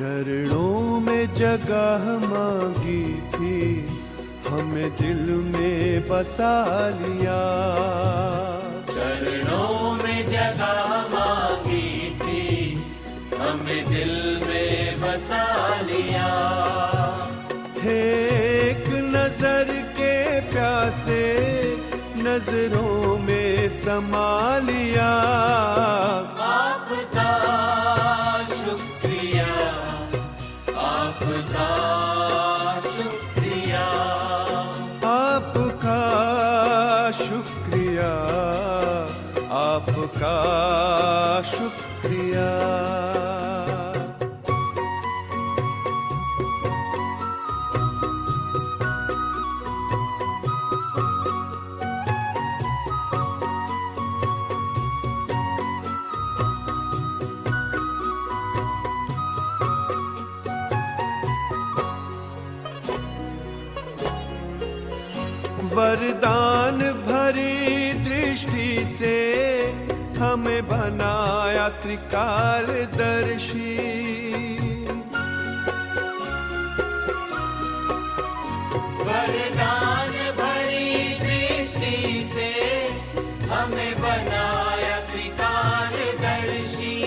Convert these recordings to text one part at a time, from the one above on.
चरणों में जगह मांगी थी, हमें दिल में बसा लिया। चरणों में जगह मांगी थी, हमें दिल में बसा लिया। थे एक नजर के प्यासे, नजरों में समा लिया। आपका शुक्रिया, आपका शुक्रिया, आपका शुक्रिया, आपका शुक्रिया। वरदान भरी दृष्टि से हमें बनाया त्रिकालदर्शी। वरदान भरी दृष्टि से हमें बनाया त्रिकालदर्शी।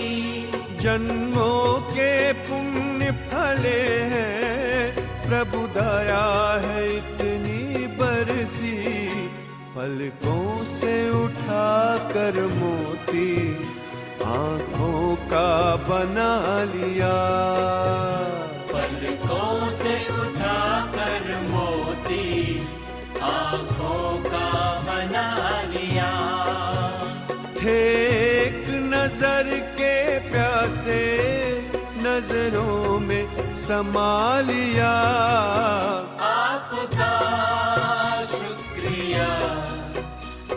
जन्मों के पुण्य फले हैं, प्रभु दया है इतनी बरसी। पलकों से उठा कर मोती आंखों का बना लिया। पलकों से उठा कर मोती आंखों का बना लिया। थे एक नजर के प्यासे, नजरों में समा लिया। आपका शुक्रिया,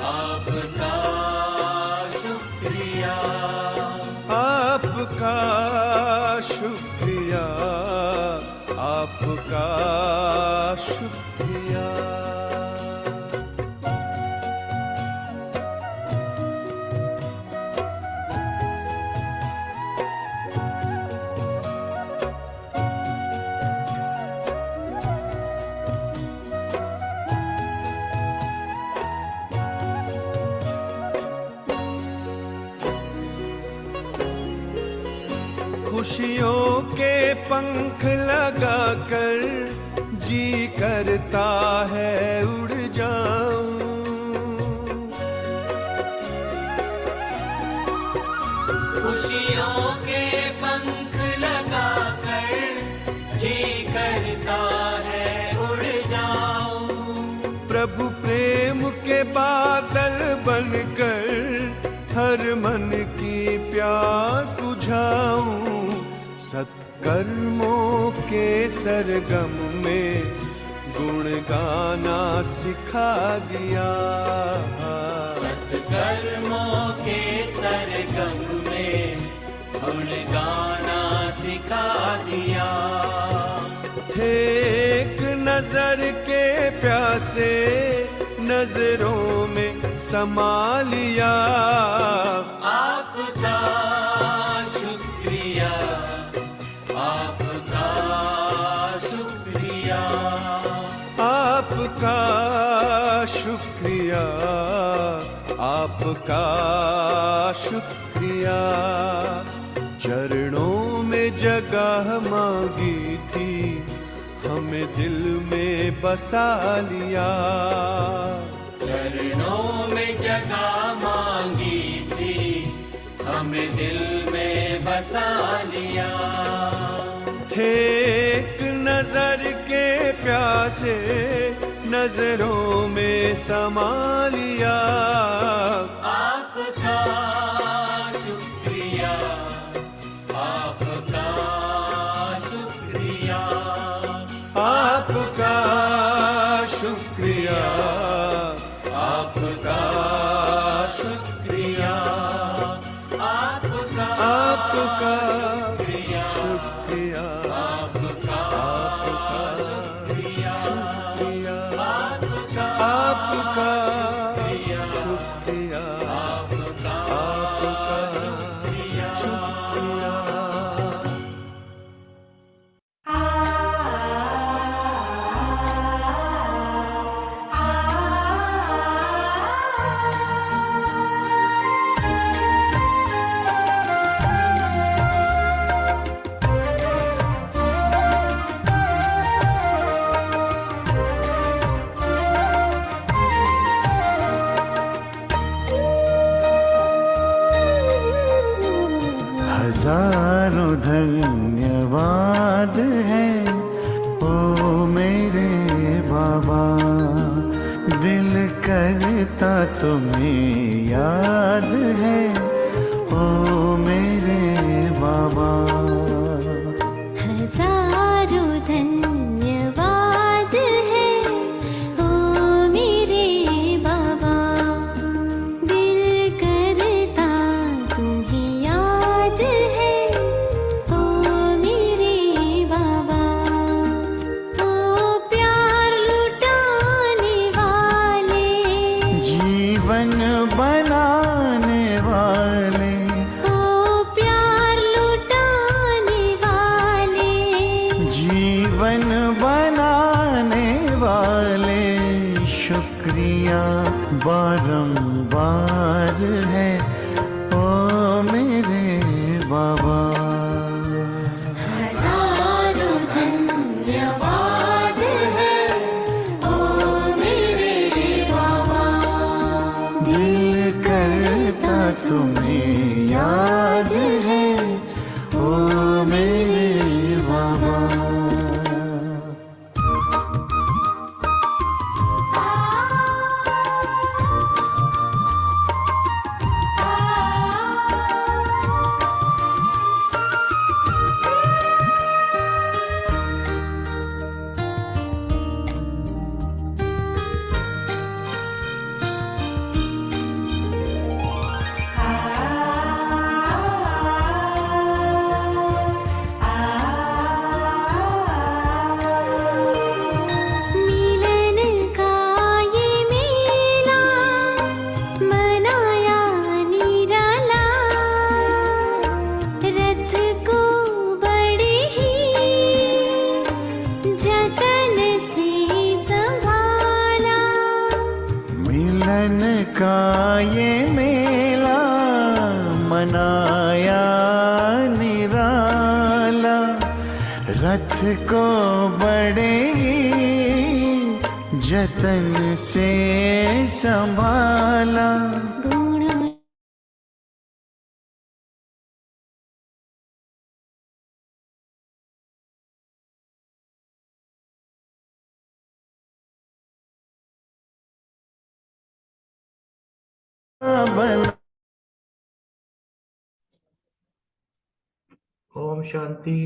आपका शुक्रिया, आपका शुक्रिया, आपका शुक्रिया। खुशियों के पंख लगाकर जी करता है उड़ जाऊं। खुशियों के पंख लगाकर जी करता है उड़ जाऊं। प्रभु प्रेम के बादल बनकर हर मन की प्यास बुझाऊं। सत्कर्मों के सरगम में गुण गाना सिखा दिया। सत्कर्मों के सरगम में गुण गाना सिखा दिया। थे एक नजर के प्यासे, नजरों में समा लिया। आपका शुक्रिया, आपका शुक्रिया, आपका शुक्रिया, आपका शुक्रिया। चरणों में जगह मांगी थी, हमें दिल में बसा लिया। चरणों में जगह मांगी थी, हमें दिल में बसा लिया। थे एक नजर के प्यासे, नजरों में समा लिया। आपका शुक्रिया, आपका शुक्रिया, आपका शुक्रिया, आपका शुक्रिया, आपका आपका शुक्रिया, शुक्रिया, आपका शुक्रिया, शुक्रिया, आपका आपका शुक्रिया, शुक्रिया, आपका धन्यवाद है ओ मेरे बाबा। दिल करता तुम्हें याद है ओ मेरे बाबा। हजारों धन्यवाद है ओ मेरे बाबा। दिल करता तुम्हें याद है ओ मेरे बाबा। ओ प्यार लुटाने वाले, जीवन बनाने वाले, ओ प्यार लुटाने वाले, जीवन बनाने वाले, शुक्रिया बारंबार है ओ मेरे बाबा। हजारों धन्यवाद है ओ मेरे बाबा। दिल करता तुम्हें याद है ओ मेरे बाबा। मिलन का ये मेला मनाया निराला। रथ को बड़े ही जतन से संभाला। मिलन का ये मेला मनाया निराला। रथ को बड़े जतन से संभाला। गुणों बना ओम शांति।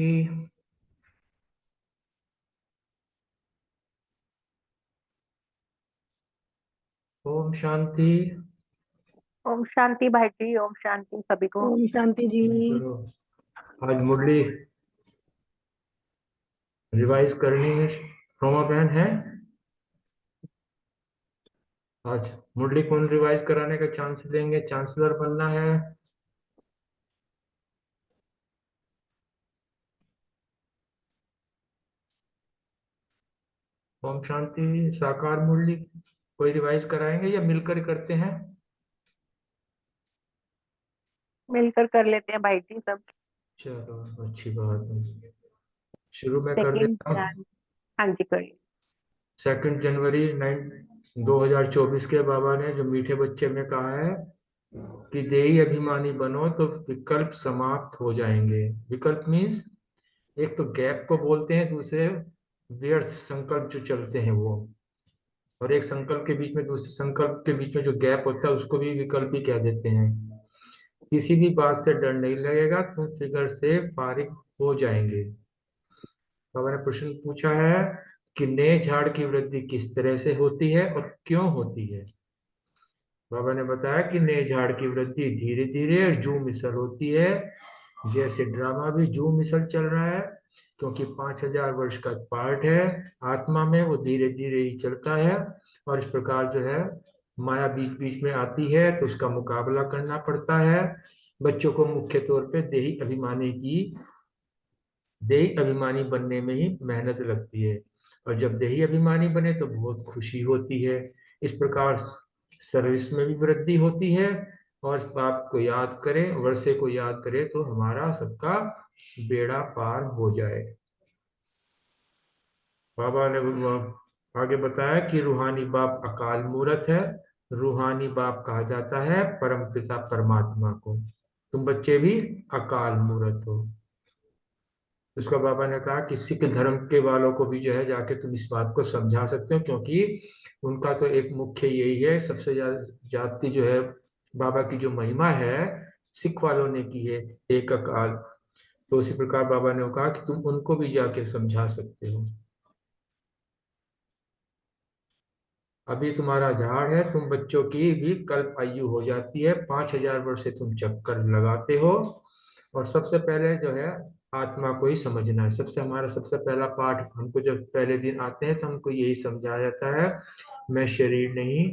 ओम शांति। ओम शांति भाई जी, ओम शांति सभी को। ओम शांति जी। चलो आज मुरली रिवाइज करनी है। रोमा बहन है आज मुरली कौन रिवाइज कराने का चांस लेंगे? चांसलर बनना है। ओम शांति। साकार मुरली कोई रिवाइज कराएंगे या मिलकर करते हैं? मिलकर कर लेते हैं भाई जी सब। चलो अच्छी बात है। शुरू में कर सेकंड देता हूँ। ध्यान। हाँ जी करिए। 2 जनवरी 2024 के बाबा ने जो मीठे बच्चे में कहा है कि देही अभिमानी बनो तो विकल्प समाप्त हो जाएंगे। विकल्प मीन्स एक तो गैप को बोलते हैं, दूसरे व्यर्थ संकल्प जो चलते हैं वो, और एक संकल्प के बीच में दूसरे संकल्प के बीच में जो गैप होता है उसको भी विकल्प ही कह देते हैं। किसी भी बात से डर नहीं लगेगा, तुम फिगर से फारिग हो जाएंगे। बाबा ने प्रश्न पूछा है कि नए झाड़ की वृद्धि किस तरह से होती है और क्यों होती है। बाबा ने बताया कि नए झाड़ की वृद्धि धीरे धीरे और जू मिसल होती है। जैसे ड्रामा भी जू मिसल चल रहा है, क्योंकि 5000 वर्ष का पार्ट है आत्मा में, वो धीरे धीरे ही चलता है। और इस प्रकार जो है माया बीच बीच में आती है तो उसका मुकाबला करना पड़ता है। बच्चों को मुख्य तौर पे देही अभिमानी बनने में ही मेहनत लगती है, और जब देही अभिमानी बने तो बहुत खुशी होती है। इस प्रकार सर्विस में भी वृद्धि होती है, और इस बात को याद करें, वर्षे को याद करें तो हमारा सबका बेड़ा पार हो जाए। बाबा ने आगे बताया कि रूहानी बाप अकाल मूरत है। रूहानी बाप कहा जाता है परम पिता परमात्मा को। तुम बच्चे भी अकाल मूरत हो। उसका बाबा ने कहा कि सिख धर्म के वालों को भी जो है जाके तुम इस बात को समझा सकते हो, क्योंकि उनका तो एक मुख्य यही है, सबसे ज्यादा जाति जो है बाबा की जो महिमा है सिख वालों ने की है, एक अकाल। तो उसी प्रकार बाबा ने कहा कि तुम उनको भी जाके समझा सकते हो। अभी तुम्हारा झाड़ है, तुम बच्चों की भी कल्प आयु हो जाती है, 5,000 वर्ष से तुम चक्कर लगाते हो। और सबसे पहले जो है आत्मा को ही समझना है। हमारा सबसे पहला पाठ, हमको जब पहले दिन आते हैं तो हमको यही समझाया जाता है, मैं शरीर नहीं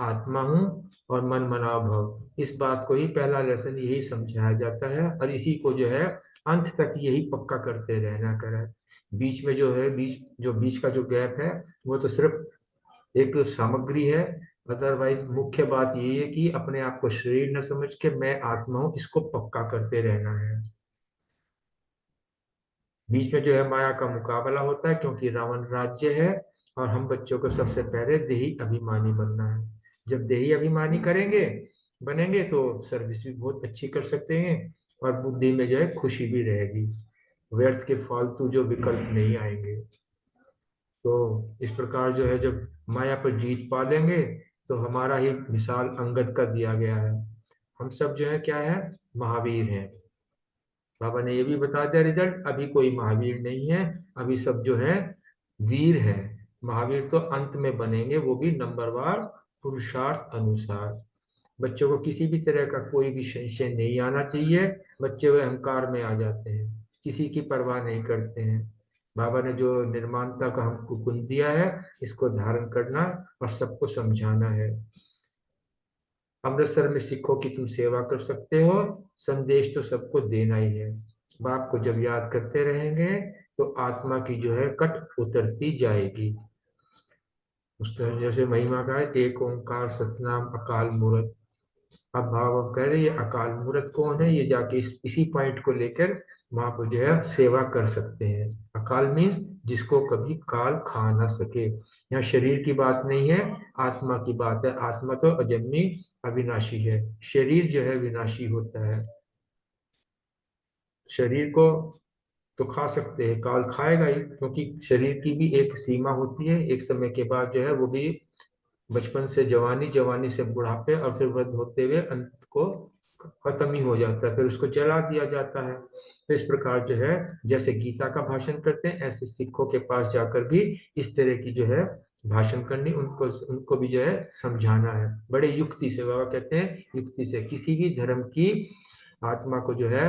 आत्मा हूँ और मन मना भव। इस बात को ही पहला लेसन यही समझाया जाता है, और इसी को जो है अंत तक यही पक्का करते रहना करें। बीच में जो है बीच का जो गैप है वो तो सिर्फ एक सामग्री है। अदरवाइज मुख्य बात यही है कि अपने आप को शरीर न समझ के मैं आत्मा हूं, इसको पक्का करते रहना है। बीच में जो है माया का मुकाबला होता है, क्योंकि रावण राज्य है और हम बच्चों को सबसे पहले देही अभिमानी बनना है। जब देही अभिमानी बनेंगे तो सर्विस भी बहुत अच्छी कर सकते हैं, और बुद्धि में जो है खुशी भी रहेगी, व्यर्थ के फालतू जो विकल्प नहीं आएंगे। तो इस प्रकार जो है जब माया पर जीत पा लेंगे तो हमारा ही मिसाल अंगद का दिया गया है। हम सब जो है क्या है, महावीर हैं। बाबा ने ये भी बता दिया रिजल्ट, अभी कोई महावीर नहीं है, अभी सब जो है वीर है। महावीर तो अंत में बनेंगे, वो भी नंबरवार पुरुषार्थ अनुसार। बच्चों को किसी भी तरह का कोई भी संशय नहीं आना चाहिए। बच्चे वे अहंकार में आ जाते हैं, किसी की परवाह नहीं करते हैं। बाबा ने जो निर्माणता का हमको गुण दिया है, इसको धारण करना और सबको समझाना है। अमृतसर में सिखों की तुम सेवा कर सकते हो, संदेश तो सबको देना ही है। बाप को जब याद करते रहेंगे तो आत्मा की जो है कट उतरती जाएगी। उसका जैसे महिमा का है, एक ओंकार सतनाम अकाल मूरत। अब भाव कह रहे ये अकाल मूरत कौन है, ये जाके इसी पॉइंट को लेकर वहां पर जो है सेवा कर सकते हैं। अकाल मीन्स जिसको कभी काल खा ना सके। यहाँ शरीर की बात नहीं है, आत्मा की बात है। आत्मा तो अजन्मी अविनाशी है, शरीर जो है विनाशी होता है। शरीर को तो खा सकते हैं, काल खाएगा ही, क्योंकि शरीर की भी एक सीमा होती है। एक समय के बाद जो है वो भी बचपन से जवानी, जवानी से बुढ़ापे और फिर वृद्ध होते हुए अंत को खत्म ही हो जाता है, फिर उसको जला दिया जाता है। तो इस प्रकार जो है जैसे गीता का भाषण करते हैं, ऐसे सिखों के पास जाकर भी इस तरह की जो है भाषण करनी, उनको उनको भी जो है समझाना है बड़े युक्ति से। बाबा कहते हैं युक्ति से, किसी भी धर्म की आत्मा को जो है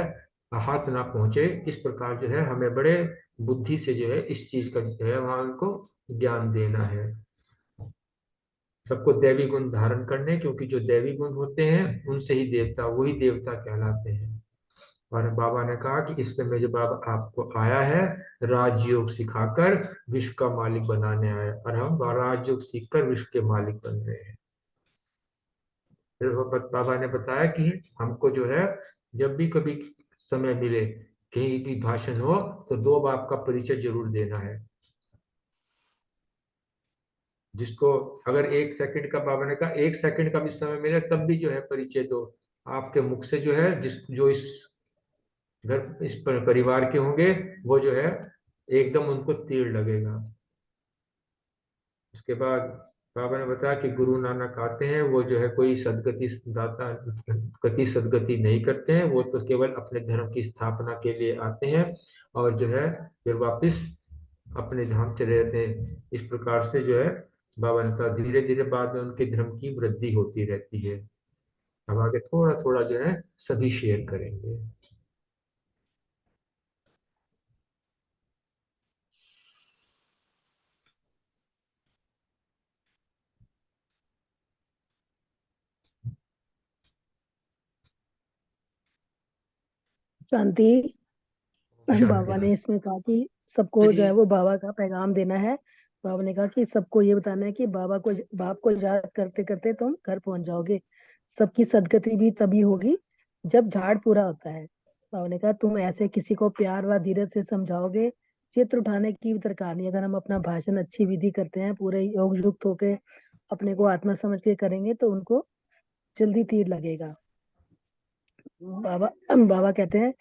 हाथ ना पहुंचे, इस प्रकार जो है हमें बड़े बुद्धि से जो है इस चीज का जो है वहां उनको ज्ञान देना है। सबको दैवी गुण धारण करने, क्योंकि जो दैवी गुण होते हैं उनसे ही देवता, वही देवता कहलाते हैं। और बाबा ने कहा कि इस समय जो बाबा आपको आया है राजयोग सिखाकर विश्व का मालिक बनाने आया, और हम राजयोग सीखकर विश्व के मालिक बन रहे हैं। फिर बाबा ने बताया कि हमको जो है जब भी कभी समय मिले, कहीं भी भाषण हो, तो दो बाप का परिचय जरूर देना है। जिसको अगर 1 सेकंड का, बाबा ने कहा 1 सेकंड का भी समय मिले तब भी जो है परिचय दो। आपके मुख से जो है जो इस घर इस परिवार के होंगे वो जो है एकदम उनको तीर लगेगा। उसके बाद बाबा ने बताया कि गुरु नानक आते हैं, वो जो है कोई सदगति दाता सदगति नहीं करते हैं, वो तो केवल अपने धर्म की स्थापना के लिए आते हैं और जो है फिर वापस अपने धाम चले जाते हैं। इस प्रकार से जो है बाबा ने कहा धीरे धीरे बाद में उनके धर्म की वृद्धि होती रहती है। अब आगे थोड़ा थोड़ा जो है सभी शेयर करेंगे। शांति। बाबा शांति। ने इसमें कहा कि सबको जो है वो बाबा का पैगाम देना है। बाबा ने कहा कि सबको ये बताना है कि बाप को याद करते करते तुम घर पहुंच जाओगे। सबकी सदगति भी तभी होगी जब झाड़ पूरा होता है। बाबा ने कहा तुम ऐसे किसी को प्यार व धीरज से समझाओगे, चित्र उठाने की भी दरकार नहीं। अगर हम अपना भाषण अच्छी विधि करते हैं, पूरे योग युक्त होके अपने को आत्मा समझ के करेंगे तो उनको जल्दी तीर लगेगा। बाबा बाबा कहते हैं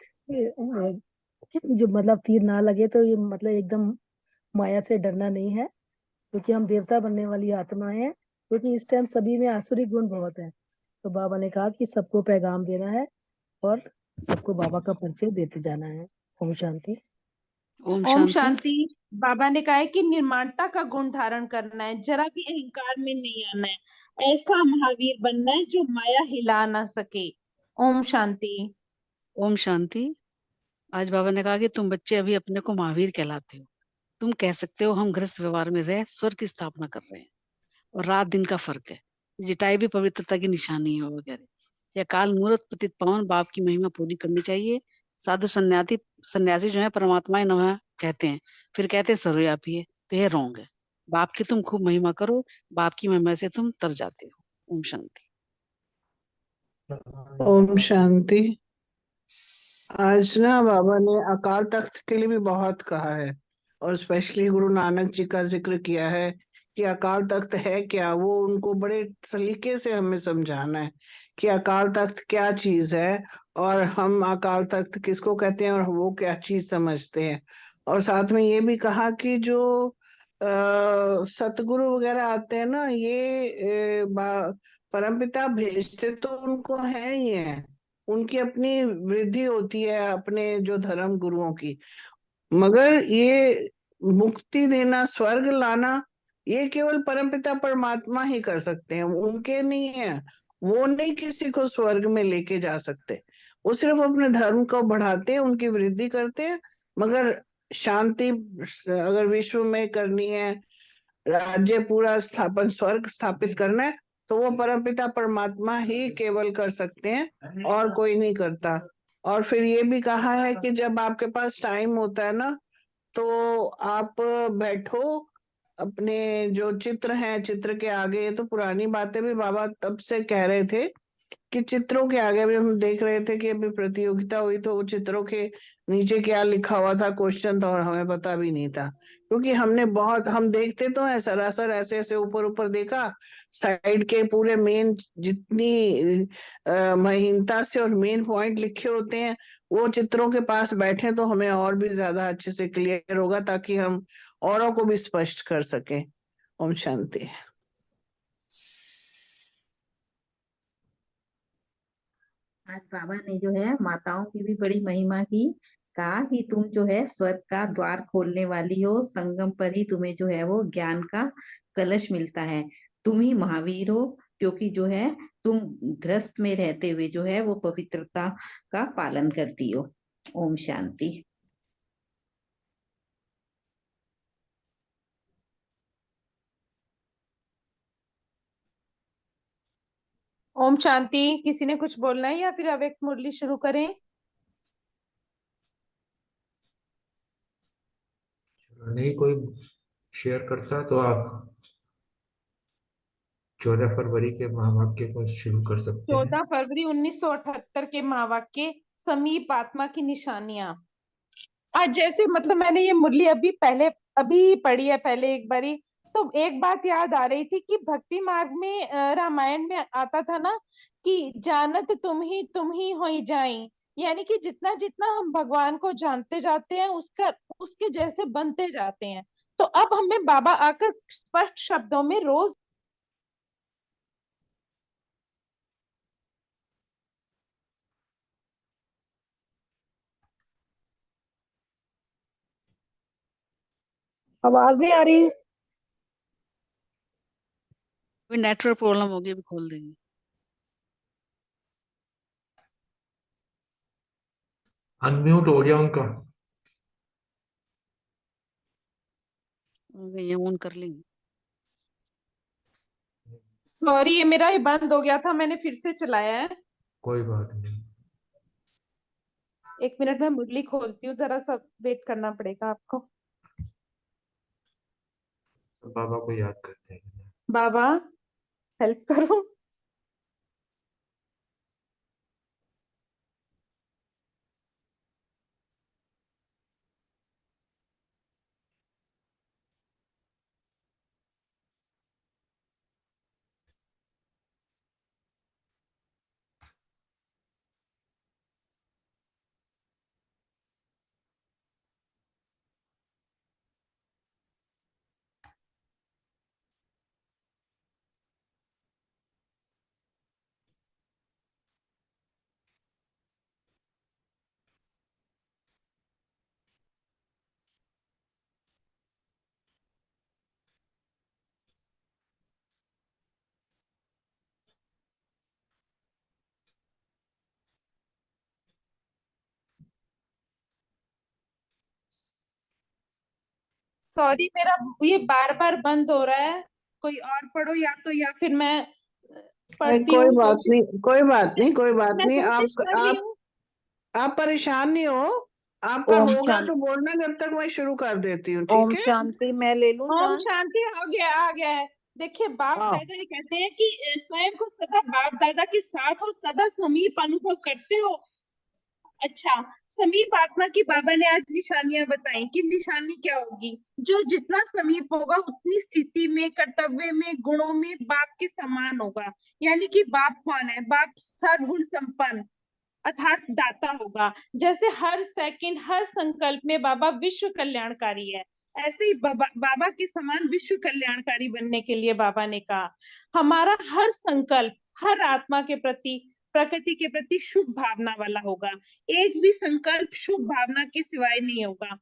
जो मतलब तीर ना लगे तो ये मतलब एकदम माया से डरना नहीं है, क्योंकि हम देवता बनने वाली आत्माएं हैं, क्योंकि इस टाइम सभी में आसुरी गुण बहुत है। तो बाबा ने कहा कि सबको पैगाम देना है और सबको बाबा का परिचय देते जाना है। ओम शांति। ओम ओम शांति। शांति। बाबा ने कहा है कि निर्माणता का गुण धारण करना है, जरा भी अहंकार में नहीं आना है, ऐसा महावीर बनना है जो माया हिला ना सके। ओम शांति। ओम शांति। आज बाबा ने कहा कि तुम बच्चे अभी अपने को महावीर कहलाते हो। तुम कह सकते हो हम गृहस्थ व्यवहार में रह स्वर्ग की स्थापना कर रहे हैं, और रात दिन का फर्क है। जिटाई भी पवित्रता की निशानी है वगैरह। या काल मूर्त पतित पावन बाप की महिमा पूरी करनी चाहिए। साधु सन्यासी सन्यासी जो है परमात्मा नमः कहते हैं, फिर कहते हैं सर्वव्यापी है, तो यह रॉन्ग है। बाप की तुम खूब महिमा करो, बाप की महिमा से तुम तर जाते हो। ओम शांति। ओम शांति। आज ना बाबा ने अकाल तख्त के लिए भी बहुत कहा है, और स्पेशली गुरु नानक जी का जिक्र किया है कि अकाल तख्त है क्या। वो उनको बड़े सलीके से हमें समझाना है कि अकाल तख्त क्या चीज है, और हम अकाल तख्त किसको कहते हैं, और वो क्या चीज समझते हैं। और साथ में ये भी कहा कि जो सतगुरु वगैरह आते हैं ना, ये परमपिता भेजते तो उनको है ही है। उनकी अपनी वृद्धि होती है अपने जो धर्म गुरुओं की, मगर ये मुक्ति देना, स्वर्ग लाना, ये केवल परमपिता परमात्मा ही कर सकते हैं, उनके नहीं है। वो नहीं किसी को स्वर्ग में लेके जा सकते। वो सिर्फ अपने धर्म को बढ़ाते हैं, उनकी वृद्धि करते हैं। मगर शांति अगर विश्व में करनी है, राज्य पूरा स्थापन, स्वर्ग स्थापित करना है, तो वो परमपिता परमात्मा ही केवल कर सकते हैं, और कोई नहीं करता। और फिर ये भी कहा है कि जब आपके पास टाइम होता है ना, तो आप बैठो अपने जो चित्र हैं, चित्र के आगे। ये तो पुरानी बातें भी बाबा तब से कह रहे थे कि चित्रों के आगे भी हम देख रहे थे कि अभी प्रतियोगिता हुई, तो वो चित्रों के नीचे क्या लिखा हुआ था, क्वेश्चन था, और हमें पता भी नहीं था, क्योंकि हमने बहुत, हम देखते तो है सरासर ऐसे ऐसे ऊपर ऊपर देखा, साइड के पूरे मेन जितनी महीनता से और मेन पॉइंट लिखे होते हैं, वो चित्रों के पास बैठे तो हमें और भी ज्यादा अच्छे से क्लियर होगा, ताकि हम औरों को भी स्पष्ट कर सकें। ओम शांति। आज बाबा ने जो है माताओं की भी बड़ी महिमा की। कहा कि तुम जो है स्वर्ग का द्वार खोलने वाली हो, संगम पर ही तुम्हें जो है वो ज्ञान का कलश मिलता है। तुम ही महावीर हो, क्योंकि जो है तुम गृहस्थ में रहते हुए जो है वो पवित्रता का पालन करती हो। ओम शांति। ओम शांति। किसी ने कुछ बोलना है या फिर अब एक मुरली शुरू करें? नहीं कोई शेयर करता तो आप 14 फरवरी के महावाक्य को शुरू कर सकते हैं। 14 फरवरी 1978 के महावाक्य, समीप आत्मा की निशानियां। आज जैसे मतलब मैंने ये मुरली अभी पढ़ी है पहले एक बारी, तो एक बात याद आ रही थी कि भक्ति मार्ग में रामायण में आता था ना कि जानत तुम ही होई जाई। यानी कि जितना जितना हम भगवान को जानते जाते हैं उसके जैसे बनते जाते हैं। तो अब हमें बाबा आकर स्पष्ट शब्दों में रोज आवाज नहीं आ रही। कोई नेटवर्क प्रॉब्लम होगी, अभी खोल देंगे। अनम्यूट हो गया उनका। ये ऑन कर लेंगे। सॉरी, ये मेरा ही बंद हो गया था, मैंने फिर से चलाया है। कोई बात नहीं। 1 मिनट में मुरली खोलती हूँ, जरा सा वेट करना पड़ेगा आपको। तो बाबा को याद करते हैं। बाबा हेल्प करो। सॉरी, मेरा ये बार बार बंद हो रहा है। कोई और पढ़ो, या फिर मैं पढ़ती कोई हूँ। बात कोशिश नहीं, कोई बात नहीं, कोई बात मैं नहीं। कोशिश कर रही हूँ। आप परेशान नहीं हो। आपका ओम होगा शांति। तो बोलना, जब तक मैं शुरू कर देती हूँ, ओम ठीक है? शांति, मैं ले लूं ओम चांस? शांति। आ गया है। देखिए, बाप हाँ। दादा ये कहते हैं कि स्वयं को सदा बाप दादा के साथ और सदा समीप अनुभव करते हो। अच्छा, समीप आत्मा की बाबा ने आज निशानियां बताई कि निशानी क्या होगी। जो जितना समीप होगा उतनी स्थिति में, कर्तव्य में, गुणों में बाप के समान होगा। यानी कि बाप कौन है? बाप सर्वगुण संपन्न अर्थात दाता होगा। जैसे हर सेकंड, हर संकल्प में बाबा विश्व कल्याणकारी है, ऐसे ही बाबा के समान विश्व कल्याणकारी बनने के लिए बाबा ने कहा हमारा हर संकल्प हर आत्मा के प्रति, प्रकृति के प्रति शुभ भावना वाला होगा। एक भी संकल्प शुभ भावना के सिवाय नहीं होगा।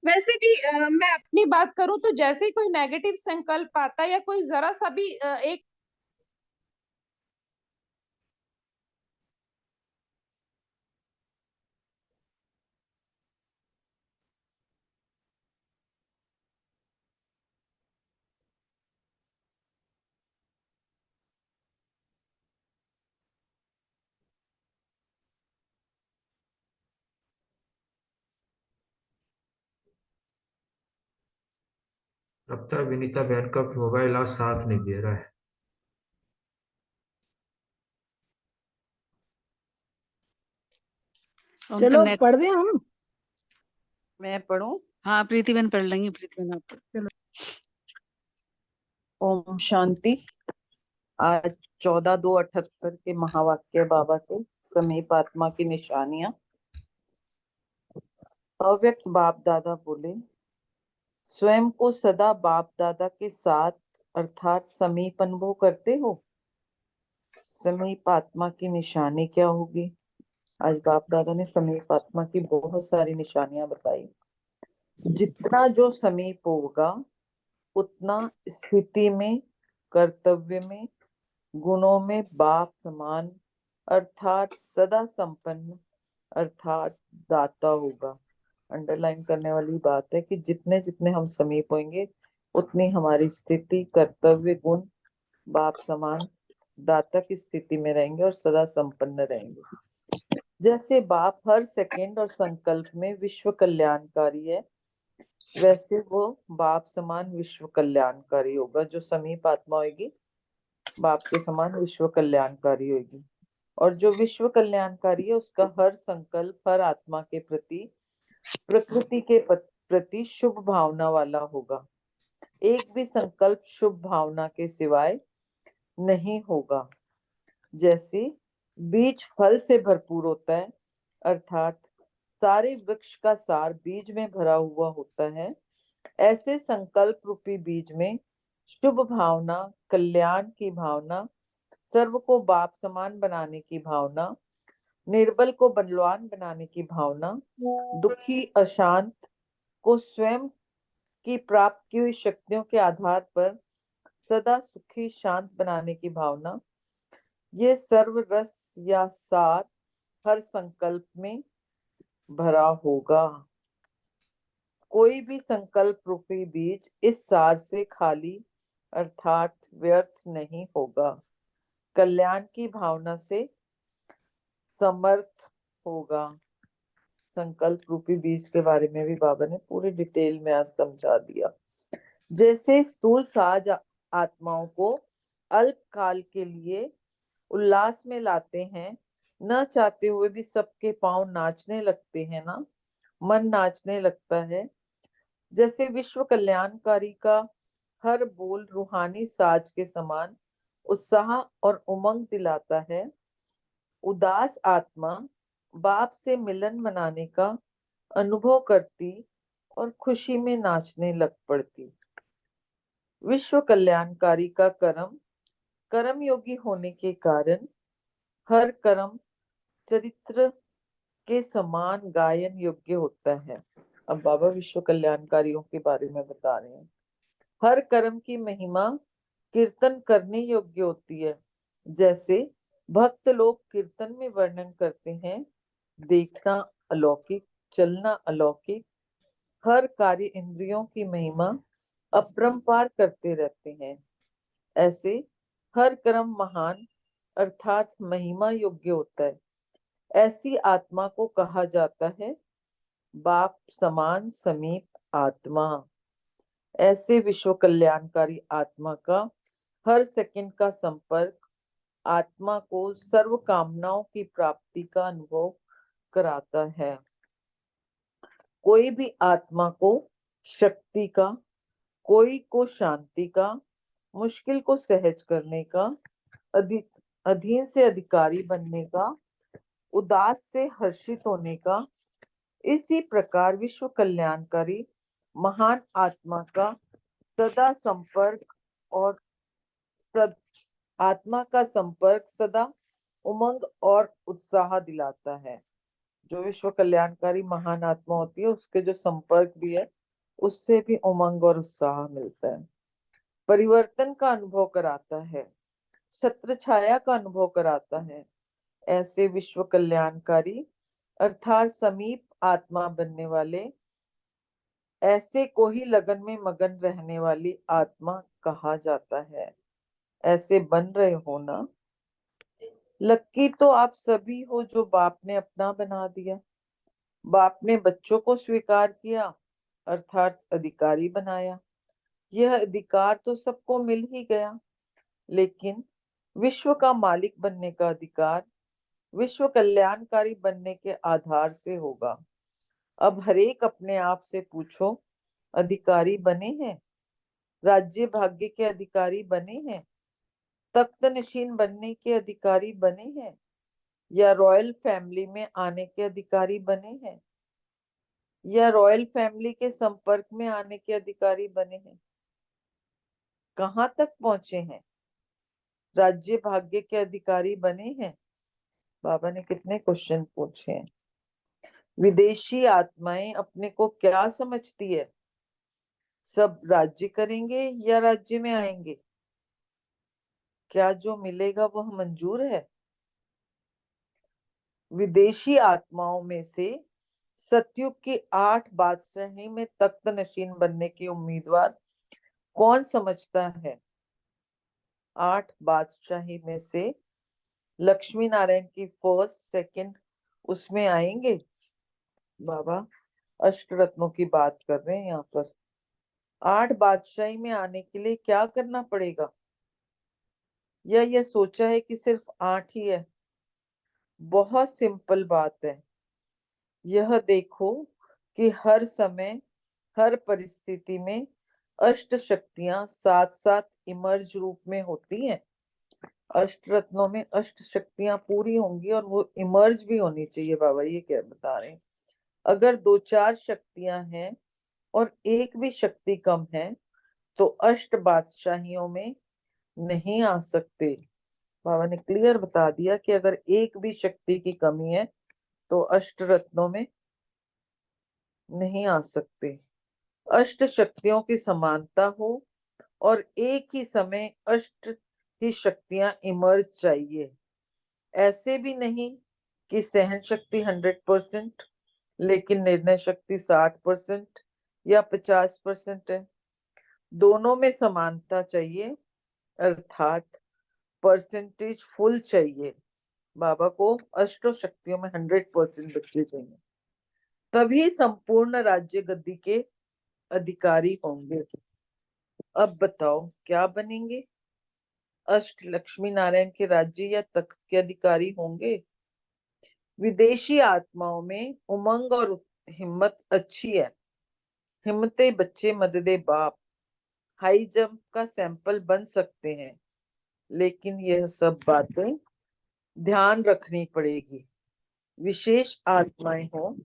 वैसे भी मैं अपनी बात करूं तो जैसे ही कोई नेगेटिव संकल्प आता है या कोई जरा सा भी एक लगता है विनीता बहन का मोबाइल आज साथ नहीं दे रहा है। उनका चलो नेट। पढ़ दें हम। मैं पढ़ूं? हाँ, प्रीति बहन पढ़ लेंगी। प्रीति बहन आप पढ़। ओम शांति। आज 14/2/78 के महावाक्य बाबा के समीप आत्मा की निशानियां। अव्यक्त बाप दादा बोले, स्वयं को सदा बाप दादा के साथ अर्थात समीप अनुभव करते हो। समीप आत्मा की निशानी क्या होगी? आज बाप दादा ने समीप आत्मा की बहुत सारी निशानियां बताई। जितना जो समीप होगा उतना स्थिति में, कर्तव्य में, गुणों में बाप समान अर्थात सदा संपन्न अर्थात दाता होगा। अंडरलाइन करने वाली बात है कि जितने जितने हम समीप होंगे उतनी हमारी स्थिति, कर्तव्य, गुण बाप समान दाता की स्थिति में रहेंगे और सदा संपन्न रहेंगे। जैसे बाप हर सेकंड और संकल्प में विश्व कल्याणकारी है, वैसे वो बाप समान विश्व कल्याणकारी होगा। जो समीप आत्मा होगी बाप के समान विश्व कल्याणकारी होगी। और जो विश्व कल्याणकारी है उसका हर संकल्प हर आत्मा के प्रति, प्रकृति के प्रति शुभ भावना वाला होगा। एक भी संकल्प शुभ भावना के सिवाय नहीं होगा। जैसे बीज फल से भरपूर होता है अर्थात सारे वृक्ष का सार बीज में भरा हुआ होता है, ऐसे संकल्प रूपी बीज में शुभ भावना, कल्याण की भावना, सर्व को बाप समान बनाने की भावना, निर्बल को बलवान बनाने की भावना, दुखी अशांत को स्वयं की प्राप्त की हुई शक्तियों के आधार पर सदा सुखी शांत बनाने की भावना, ये सर्व रस या सार हर संकल्प में भरा होगा। कोई भी संकल्प रूपी बीज इस सार से खाली अर्थात व्यर्थ नहीं होगा, कल्याण की भावना से समर्थ होगा। संकल्प रूपी बीज के बारे में भी बाबा ने पूरी डिटेल में आज समझा दिया। जैसे स्थूल साज आत्माओं को अल्पकाल के लिए उल्लास में लाते हैं, न चाहते हुए भी सबके पांव नाचने लगते हैं ना, मन नाचने लगता है। जैसे विश्व कल्याणकारी का हर बोल रूहानी साज के समान उत्साह और उमंग दिलाता है, उदास आत्मा बाप से मिलन मनाने का अनुभव करती और खुशी में नाचने लग पड़ती। विश्व कल्याणकारी का कर्म कर्म योगी होने के कारण हर कर्म चरित्र के समान गायन योग्य होता है। अब बाबा विश्व कल्याणकारियों के बारे में बता रहे हैं। हर कर्म की महिमा कीर्तन करने योग्य होती है। जैसे भक्त लोग कीर्तन में वर्णन करते हैं, देखना अलौकिक, चलना अलौकिक, हर कार्य इंद्रियों की महिमा अपरंपार करते रहते हैं। ऐसे हर कर्म महान अर्थात महिमा योग्य होता है। ऐसी आत्मा को कहा जाता है बाप समान समीप आत्मा। ऐसे विश्व कल्याणकारी आत्मा का हर सेकंड का संपर्क आत्मा को सर्व कामनाओं की प्राप्ति का अनुभव कराता है। कोई भी आत्मा को शक्ति का, कोई को शांति का, मुश्किल को सहज करने का, अधीन से अधिकारी बनने का, उदास से हर्षित होने का, इसी प्रकार विश्व कल्याणकारी महान आत्मा का सदा संपर्क और आत्मा का संपर्क सदा उमंग और उत्साह दिलाता है। जो विश्व कल्याणकारी महान आत्मा होती है उसके जो संपर्क भी है उससे भी उमंग और उत्साह मिलता है। परिवर्तन का अनुभव कराता है, छत्र छाया का अनुभव कराता है। ऐसे विश्व कल्याणकारी अर्थात समीप आत्मा बनने वाले, ऐसे को ही लगन में मगन रहने वाली आत्मा कहा जाता है। ऐसे बन रहे हो ना। लक्की तो आप सभी हो जो बाप ने अपना बना दिया। बाप ने बच्चों को स्वीकार किया अर्थात अधिकारी बनाया। यह अधिकार तो सबको मिल ही गया, लेकिन विश्व का मालिक बनने का अधिकार विश्व कल्याणकारी बनने के आधार से होगा। अब हरेक अपने आप से पूछो, अधिकारी बने हैं? राज्य भाग्य के अधिकारी बने हैं? तख्त नशीन बनने के अधिकारी बने हैं? या रॉयल फैमिली में आने के अधिकारी बने हैं? या रॉयल फैमिली के संपर्क में आने के अधिकारी बने हैं? कहां तक पहुंचे हैं? राज्य भाग्य के अधिकारी बने हैं? बाबा ने कितने क्वेश्चन पूछे हैं। विदेशी आत्माएं अपने को क्या समझती है? सब राज्य करेंगे या राज्य में आएंगे? क्या जो मिलेगा वह मंजूर है? विदेशी आत्माओं में से सतयुग की 8 बादशाही में तख्त नशीन बनने के उम्मीदवार कौन समझता है? 8 बादशाही में से लक्ष्मी नारायण की फर्स्ट सेकंड उसमें आएंगे? बाबा अष्टरत्नों की बात कर रहे हैं यहाँ पर। 8 बादशाही में आने के लिए क्या करना पड़ेगा? या यह सोचा है कि सिर्फ 8 ही है? बहुत सिंपल बात है। यह देखो कि हर समय हर परिस्थिति में अष्ट शक्तियां साथ साथ इमर्ज रूप में होती हैं। अष्ट रत्नों में अष्ट शक्तियां पूरी होंगी और वो इमर्ज भी होनी चाहिए। बाबा ये क्या बता रहे हैं? अगर 2-4 शक्तियां हैं और एक भी शक्ति कम है तो अष्ट बादशाहियों में नहीं आ सकते। बाबा ने क्लियर बता दिया कि अगर एक भी शक्ति की कमी है तो अष्ट रत्नों में नहीं आ सकते। अष्ट शक्तियों की समानता हो और एक ही समय अष्ट ही शक्तियां इमर्ज चाहिए। ऐसे भी नहीं कि सहन शक्ति 100% लेकिन निर्णय शक्ति 60% या 50% है। दोनों में समानता चाहिए अर्थात परसेंटेज फुल चाहिए। बाबा को अष्टो शक्तियों में 100% बच्चे चाहिए, तभी संपूर्ण राज्य गद्दी के अधिकारी होंगे। अब बताओ क्या बनेंगे? अष्ट लक्ष्मी नारायण के राज्य या तख्त के अधिकारी होंगे? विदेशी आत्माओं में उमंग और हिम्मत अच्छी है। हिम्मते बच्चे मददे बाप हाई जंप का सैंपल बन सकते हैं, लेकिन यह सब बातें ध्यान रखनी पड़ेगी। विशेष आत्माएं हो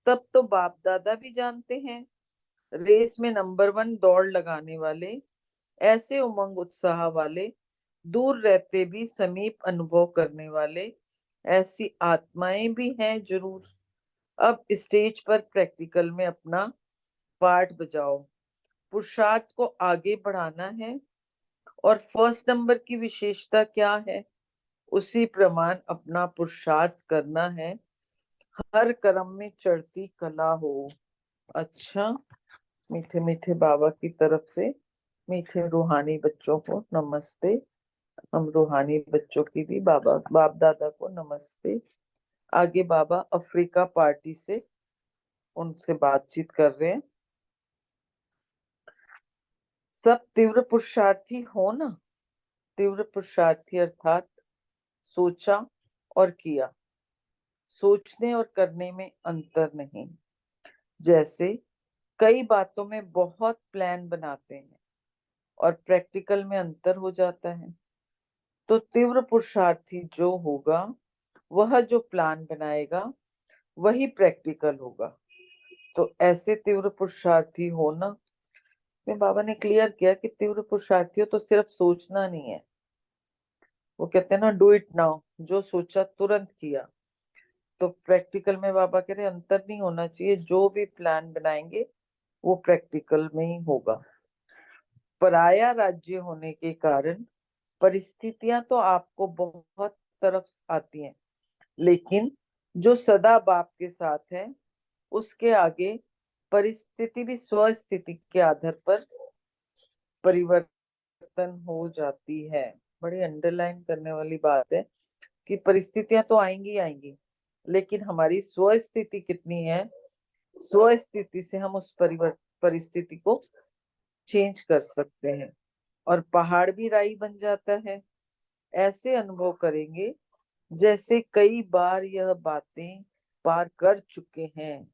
तब तो बाप दादा भी जानते हैं। रेस में नंबर 1 दौड़ लगाने वाले, ऐसे उमंग उत्साह वाले, दूर रहते भी समीप अनुभव करने वाले, ऐसी आत्माएं भी हैं जरूर। अब स्टेज पर प्रैक्टिकल में अपना पार्ट बजाओ। पुरुषार्थ को आगे बढ़ाना है और फर्स्ट नंबर की विशेषता क्या है? उसी प्रमाण अपना पुरुषार्थ करना है। हर कर्म में चढ़ती कला हो। अच्छा, मीठे मीठे बाबा की तरफ से मीठे रूहानी बच्चों को नमस्ते। हम रूहानी बच्चों की भी बाप दादा को नमस्ते। आगे बाबा अफ्रीका पार्टी से उनसे बातचीत कर रहे हैं। सब तीव्र पुरुषार्थी हो ना। तीव्र पुरुषार्थी अर्थात सोचा और किया। सोचने और करने में अंतर नहीं। जैसे कई बातों में बहुत प्लान बनाते हैं और प्रैक्टिकल में अंतर हो जाता है। तो तीव्र पुरुषार्थी जो होगा वह जो प्लान बनाएगा वही प्रैक्टिकल होगा। तो ऐसे तीव्र पुरुषार्थी होना में बाबा ने क्लियर किया कि तीव्र पुरुषार्थी हो तो सिर्फ सोचना नहीं है। वो कहते हैं ना, डू इट नाउ, जो सोचा तुरंत किया। तो प्रैक्टिकल में बाबा कह रहे अंतर नहीं होना चाहिए। जो भी प्लान बनाएंगे वो प्रैक्टिकल में ही होगा। पराया राज्य होने के कारण परिस्थितियां तो आपको बहुत तरफ आती हैं, लेकिन जो सदा बाप के साथ है उसके आगे परिस्थिति भी स्वस्थिति के आधार पर परिवर्तन हो जाती है। बड़ी अंडरलाइन करने वाली बात है कि परिस्थितियां तो आएंगी आएंगी, लेकिन हमारी स्वस्थिति कितनी है, स्वस्थिति से हम उस परिस्थिति को चेंज कर सकते हैं और पहाड़ भी राई बन जाता है। ऐसे अनुभव करेंगे जैसे कई बार यह बातें पार कर चुके हैं।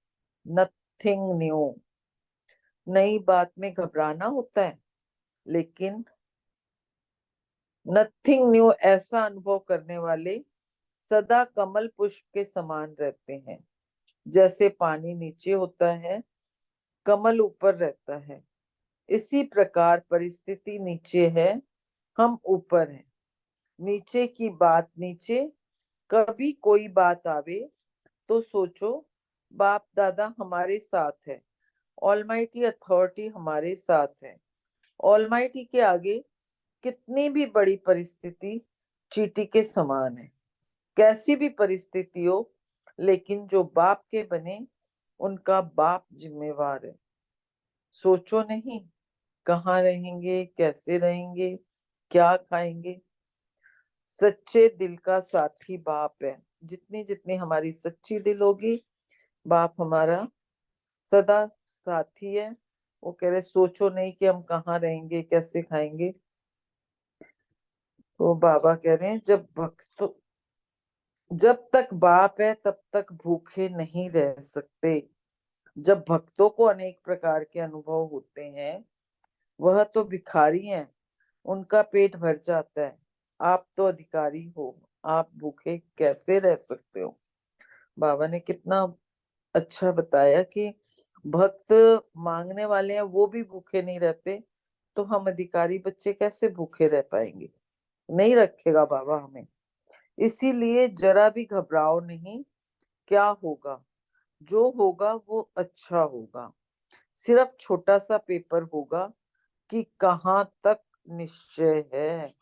Nothing new. नई बात में घबराना होता है, लेकिन नथिंग न्यू ऐसा अनुभव करने वाले सदा कमल पुष्प के समान रहते हैं। जैसे पानी नीचे होता है, कमल ऊपर रहता है, इसी प्रकार परिस्थिति नीचे है, हम ऊपर हैं। नीचे की बात नीचे। कभी कोई बात आवे तो सोचो बाप दादा हमारे साथ है, ऑलमाइटी अथॉरिटी हमारे साथ है। ऑलमाइटी के आगे कितनी भी बड़ी परिस्थिति चींटी के समान है। कैसी भी परिस्थिति हो, लेकिन जो बाप के बने उनका बाप जिम्मेवार है। सोचो नहीं कहाँ रहेंगे, कैसे रहेंगे, क्या खाएंगे। सच्चे दिल का साथी बाप है। जितनी जितनी हमारी सच्ची दिल होगी, बाप हमारा सदा साथी है। वो कह रहे सोचो नहीं कि हम कहाँ रहेंगे, कैसे खाएंगे। तो बाबा कह रहे हैं जब तक बाप है तब तक भूखे नहीं रह सकते। जब भक्तों को अनेक प्रकार के अनुभव होते हैं, वह तो भिखारी हैं, उनका पेट भर जाता है। आप तो अधिकारी हो, आप भूखे कैसे रह सकते हो। बाबा ने कितना अच्छा बताया कि भक्त मांगने वाले हैं वो भी भूखे नहीं रहते, तो हम अधिकारी बच्चे कैसे भूखे रह पाएंगे। नहीं रखेगा बाबा हमें। इसीलिए जरा भी घबराओ नहीं। क्या होगा, जो होगा वो अच्छा होगा। सिर्फ छोटा सा पेपर होगा कि कहाँ तक निश्चय है।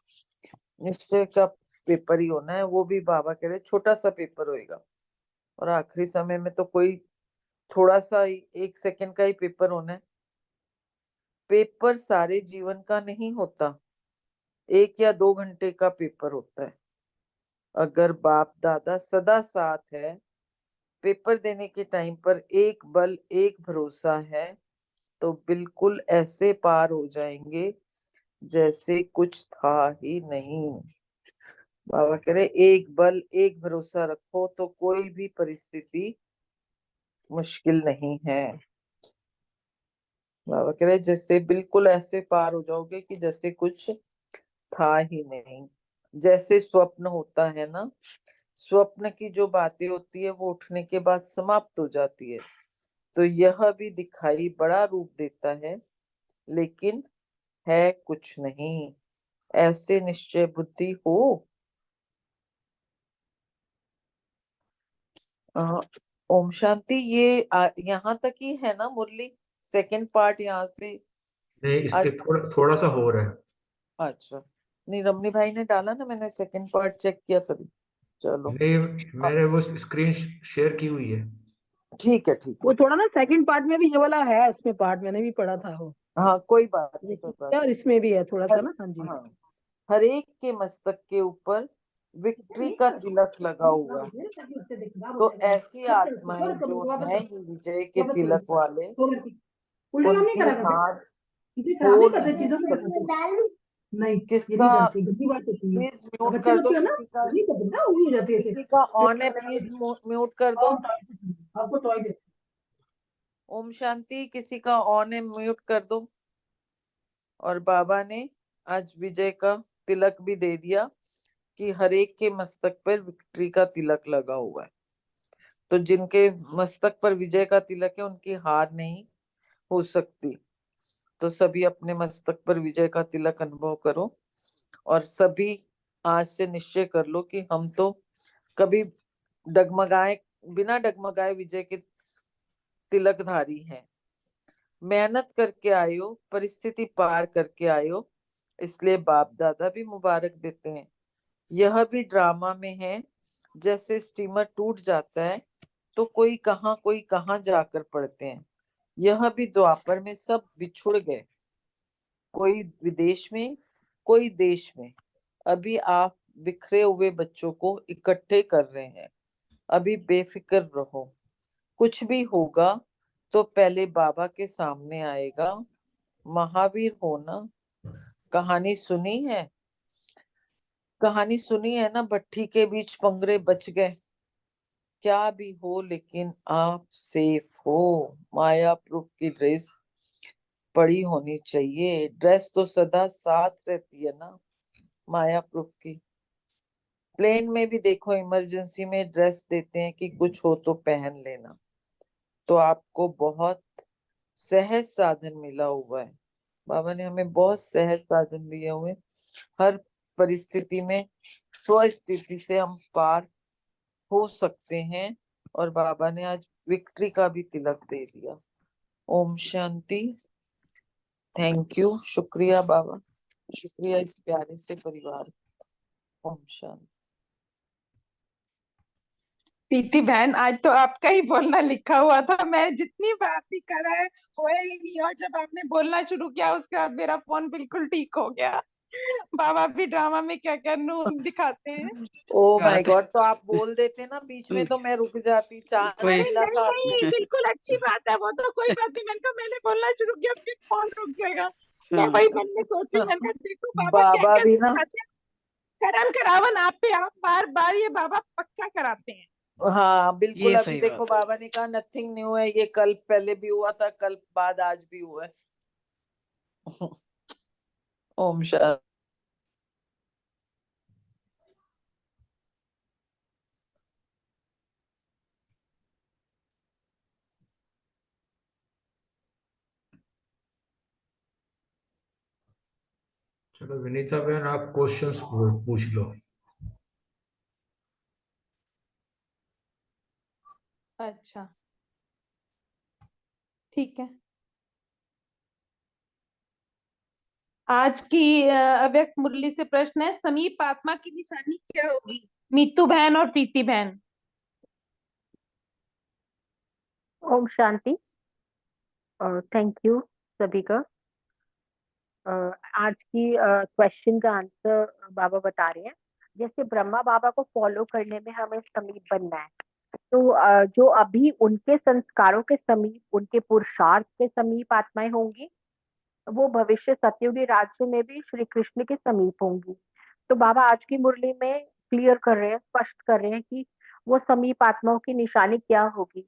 निश्चय का पेपर ही होना है, वो भी बाबा कह रहे छोटा सा पेपर होएगा। और आखिरी समय में तो कोई थोड़ा सा 1 सेकंड का ही पेपर होना है। पेपर सारे जीवन का नहीं होता, 1 या 2 घंटे का पेपर होता है। अगर बाप दादा सदा साथ है, पेपर देने के टाइम पर एक बल एक भरोसा है, तो बिल्कुल ऐसे पार हो जाएंगे जैसे कुछ था ही नहीं। बाबा कह रहे एक बल एक भरोसा रखो तो कोई भी परिस्थिति मुश्किल नहीं है। बाबा कह रहे जैसे बिल्कुल ऐसे पार हो जाओगे कि जैसे कुछ था ही नहीं। जैसे स्वप्न होता है ना, स्वप्न की जो बातें होती है वो उठने के बाद समाप्त हो जाती है। तो यह भी दिखाई बड़ा रूप देता है, लेकिन है कुछ नहीं। ऐसे निश्चय बुद्धि हो। ओम शांति। ये यहाँ तक ही है ना मुरली? सेकंड पार्ट यहाँ से नहीं, इसके आज। थोड़ा सा हो रहा है। अच्छा, नहीं रमनी भाई ने डाला ना, मैंने सेकंड पार्ट चेक किया तभी। चलो नहीं, मैंने वो स्क्रीन शेयर की हुई है। ठीक है, ठीक वो है। थोड़ा ना सेकंड पार्ट में भी ये वाला है, उसमें पार्ट मैंने भी पढ़ा था वो, हाँ, कोई बात नहीं, कोई बात और इसमें भी है थोड़ा सा हर, ना। हाँ जी। हाँ, हर एक के मस्तक के ऊपर विक्ट्री का तिलक लगा हुआ है। तो ऐसी आत्माएं जो हैं ही विजय के तिलक वाले, उनके हाथ हो नहीं सकते। नहीं, ये किसका, नहीं करती, गंदी बात होती है। प्लीज अब म्यूट बच्चे कर लोग दो, जो है ना, किसी का, नहीं करते ना, वही हो जाती है ऐसे। किसी का ऑन है, प्लीज म्यूट कर दो। आपको टॉय दे। ओम शांति, किसी का ऑन है, म्यूट कर दो। और बाबा ने आज विजय का तिलक भी दे दिया कि हर एक के मस्तक पर विक्ट्री का तिलक लगा हुआ है। तो जिनके मस्तक पर विजय का तिलक है उनकी हार नहीं हो सकती। तो सभी अपने मस्तक पर विजय का तिलक अनुभव करो और सभी आज से निश्चय कर लो कि हम तो कभी बिना डगमगाए विजय के तिलकधारी हैं। मेहनत करके आयो, परिस्थिति पार करके आयो, इसलिए बाप दादा भी मुबारक देते हैं। यह भी ड्रामा में है, जैसे स्टीमर टूट जाता है तो कोई कहाँ जाकर पड़ते हैं। यह भी द्वापर में सब बिछुड़ गए, कोई विदेश में, कोई देश में। अभी आप बिखरे हुए बच्चों को इकट्ठे कर रहे हैं। अभी बेफिक्र रहो, कुछ भी होगा तो पहले बाबा के सामने आएगा। महावीर होना, कहानी सुनी है, कहानी सुनी है ना, भट्ठी के बीच पंगरे बच गए। क्या भी हो लेकिन आप सेफ हो। माया प्रूफ की ड्रेस पड़ी होनी चाहिए। ड्रेस तो सदा साथ रहती है ना माया प्रूफ की। प्लेन में भी देखो, इमरजेंसी में ड्रेस देते हैं कि कुछ हो तो पहन लेना। तो आपको बहुत सहज साधन मिला हुआ है। बाबा ने हमें बहुत सहज साधन दिए हुए। हर परिस्थिति में स्व स्थिति से हम पार हो सकते हैं। और बाबा ने आज विक्ट्री का भी तिलक दे दिया। ओम शांति। थैंक यू, शुक्रिया बाबा, शुक्रिया इस प्यारे से परिवार। ओम शांति। प्रीति बहन, आज तो आपका ही बोलना लिखा हुआ था। मैं जितनी बात भी कर रहा है हुआ ही नहीं, और जब आपने बोलना शुरू किया उसके बाद मेरा फोन बिल्कुल ठीक हो गया। बाबा भी ड्रामा में क्या क्या नून दिखाते हैं। ओ माय गॉड, तो आप बोल देते ना बीच में तो मैं रुक जाती। चांस अरे मिला नहीं था नहीं, आपने। बिल्कुल अच्छी बात है, वो तो कोई बात नहीं। मैंने कहा मैंने बोलना शुरू किया फिर फोन रुक जाएगा। मैं वही मन में सोच रही हूँ, मैंने कहा देखो बाबा क्या बाबा क्या भी ना, सिखाते हैं। करम करावन आप पे आप बार बार ये बाबा पक्का कराते हैं। हाँ बिल्कुल। ये अभी सही देखो बात है। बाबा ने कहा नथिंग न्यू है, ये कल पहले भी हुआ था, कल बाद आज भी हुआ है। ओम शांति। चलो विनीता बहन, आप क्वेश्चंस पूछ लो। अच्छा, ठीक है। आज की अव्यक्त मुरली से प्रश्न है, समीप आत्मा की निशानी क्या होगी? मीतू बहन और प्रीति बहन। ओम शांति। थैंक यू सभी का। आज की क्वेश्चन का आंसर बाबा बता रहे हैं। जैसे ब्रह्मा बाबा को फॉलो करने में हमें समीप बनना है, तो जो अभी उनके संस्कारों के समीप, उनके पुरुषार्थ के समीप आत्माएं होंगी, वो भविष्य सतयुगी राज्य में भी श्री कृष्ण के समीप होंगी। तो बाबा आज की मुरली में क्लियर कर रहे हैं, स्पष्ट कर रहे हैं कि वो समीप आत्माओं की निशानी क्या होगी।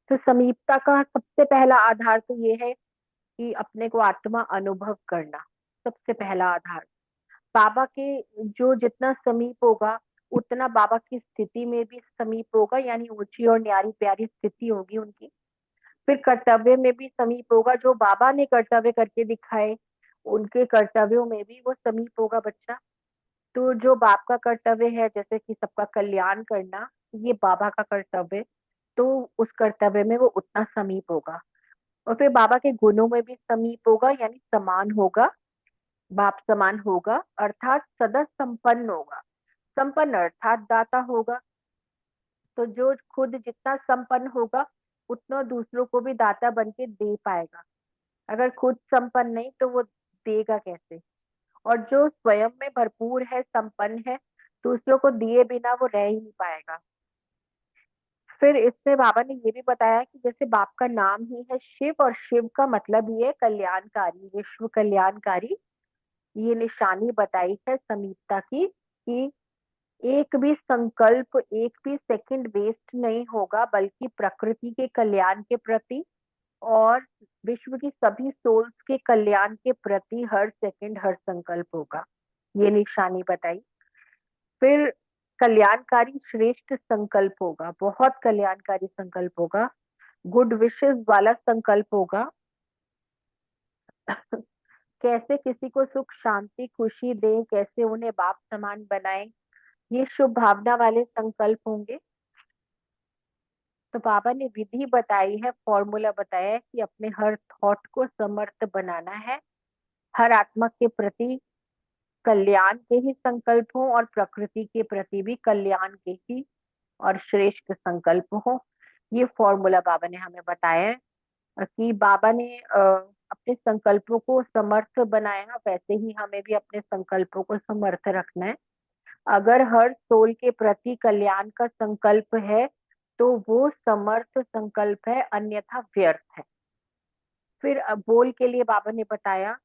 तो समीपता का सबसे पहला आधार तो ये है कि अपने को आत्मा अनुभव करना, सबसे पहला आधार। बाबा के जो जितना समीप होगा उतना बाबा की स्थिति में भी समीप होगा, यानी ऊंची और न्यारी प्यारी स्थिति होगी उनकी। फिर कर्तव्य में भी समीप होगा, जो बाबा ने कर्तव्य करके दिखाए उनके कर्तव्यों में भी वो समीप होगा बच्चा। तो जो बाप का कर्तव्य है, जैसे कि सबका कल्याण करना, ये बाबा का कर्तव्य, तो उस कर्तव्य में वो उतना समीप होगा। और फिर बाबा के गुणों में भी समीप होगा, यानी समान होगा, बाप समान होगा, अर्थात सदा संपन्न होगा। संपन्न अर्थात दाता होगा। तो जो खुद जितना संपन्न होगा उतना दूसरों को भी दाता बन के दे पाएगा। अगर खुद संपन्न नहीं तो वो देगा कैसे? और जो स्वयं में भरपूर है, संपन्न है, दूसरों को दिए बिना वो रह ही नहीं पाएगा। फिर इसमें बाबा ने ये भी बताया कि जैसे बाप का नाम ही है शिव, और शिव का मतलब ही है कल्याणकारी, विश्व कल्याणकारी। ये निशानी बताई है समीपता की कि एक भी संकल्प, एक भी सेकंड वेस्ट नहीं होगा, बल्कि प्रकृति के कल्याण के प्रति और विश्व की सभी सोल्स के कल्याण के प्रति हर सेकंड, हर संकल्प होगा। ये निशानी बताई। फिर कल्याणकारी श्रेष्ठ संकल्प होगा, बहुत कल्याणकारी संकल्प होगा, गुड विशेस वाला संकल्प होगा। कैसे किसी को सुख शांति खुशी दें, कैसे उन्हें बाप समान बनाएं, ये शुभ भावना वाले संकल्प होंगे। तो बाबा ने विधि बताई है, फॉर्मूला बताया है कि अपने हर थॉट को समर्थ बनाना है, हर आत्मा के प्रति कल्याण के ही संकल्प हो और प्रकृति के प्रति भी कल्याण के ही और श्रेष्ठ संकल्प हो। ये फॉर्मूला बाबा ने हमें बताया है कि बाबा ने अपने संकल्पों को समर्थ बनाया, वैसे ही हमें भी अपने संकल्पों को समर्थ रखना है। अगर हर सोल के प्रति कल्याण का संकल्प है तो वो समर्थ संकल्प है, अन्यथा व्यर्थ है। फिर बोल के लिए बाबा ने बताया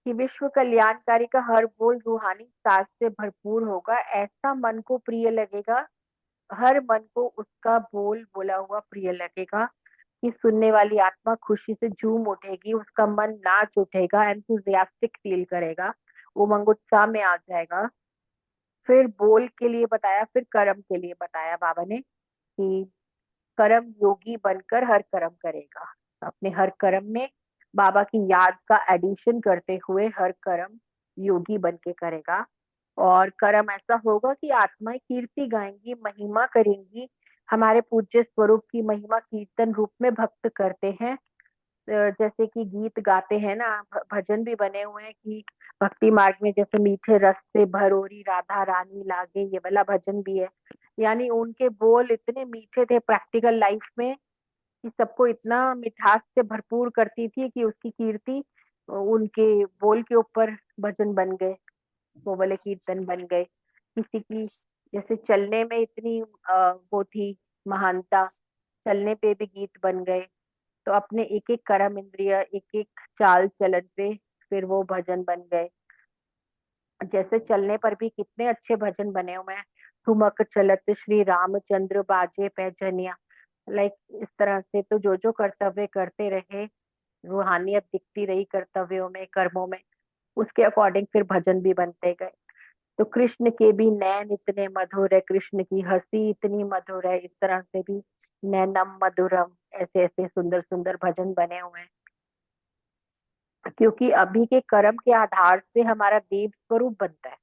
कि विश्व कल्याणकारी का हर बोल रूहानी साज से भरपूर होगा, ऐसा मन को प्रिय लगेगा, हर मन को उसका बोल बोला हुआ प्रिय लगेगा कि सुनने वाली आत्मा खुशी से झूम उठेगी, उसका मन नाच उठेगा, एंथुजियास्टिक फील करेगा, उमंग उत्साह में आ जाएगा। फिर बोल के लिए बताया, फिर कर्म के लिए बताया बाबा ने कि कर्म योगी बनकर हर कर्म करेगा, अपने हर कर्म में बाबा की याद का एडिशन करते हुए हर कर्म योगी बन के करेगा। और कर्म ऐसा होगा कि आत्माएं कीर्ति गाएंगी, महिमा करेंगी, हमारे पूज्य स्वरूप की महिमा कीर्तन रूप में भक्त करते हैं। जैसे कि गीत गाते हैं ना, भजन भी बने हुए हैं कि भक्ति मार्ग में जैसे मीठे रस से भरोरी राधा रानी लागे, ये वाला भजन भी है। यानी उनके बोल इतने मीठे थे प्रैक्टिकल लाइफ में कि सबको इतना मिठास से भरपूर करती थी कि उसकी कीर्ति उनके बोल के ऊपर भजन बन गए, वो वाले कीर्तन बन गए। किसी की जैसे चलने में इतनी वो थी महानता, चलने पे भी गीत बन गए। तो अपने एक एक कर्म इंद्रिय, एक एक चाल चलन पे फिर वो भजन बन गए। जैसे चलने पर भी कितने अच्छे भजन बने हुए हैं, ठुमक चलत श्री रामचंद्र बाजे पैजनिया। लाइक इस तरह से तो जो जो कर्तव्य करते रहे, रूहानियत दिखती रही कर्तव्यों में, कर्मों में, उसके अकॉर्डिंग फिर भजन भी बनते गए। तो कृष्ण के भी नैन इतने मधुर है, कृष्ण की हंसी इतनी मधुर है, इस तरह से भी नैनम मधुरम, ऐसे ऐसे सुंदर सुंदर भजन बने हुए हैं। क्योंकि अभी के कर्म के आधार से हमारा देव स्वरूप बनता है।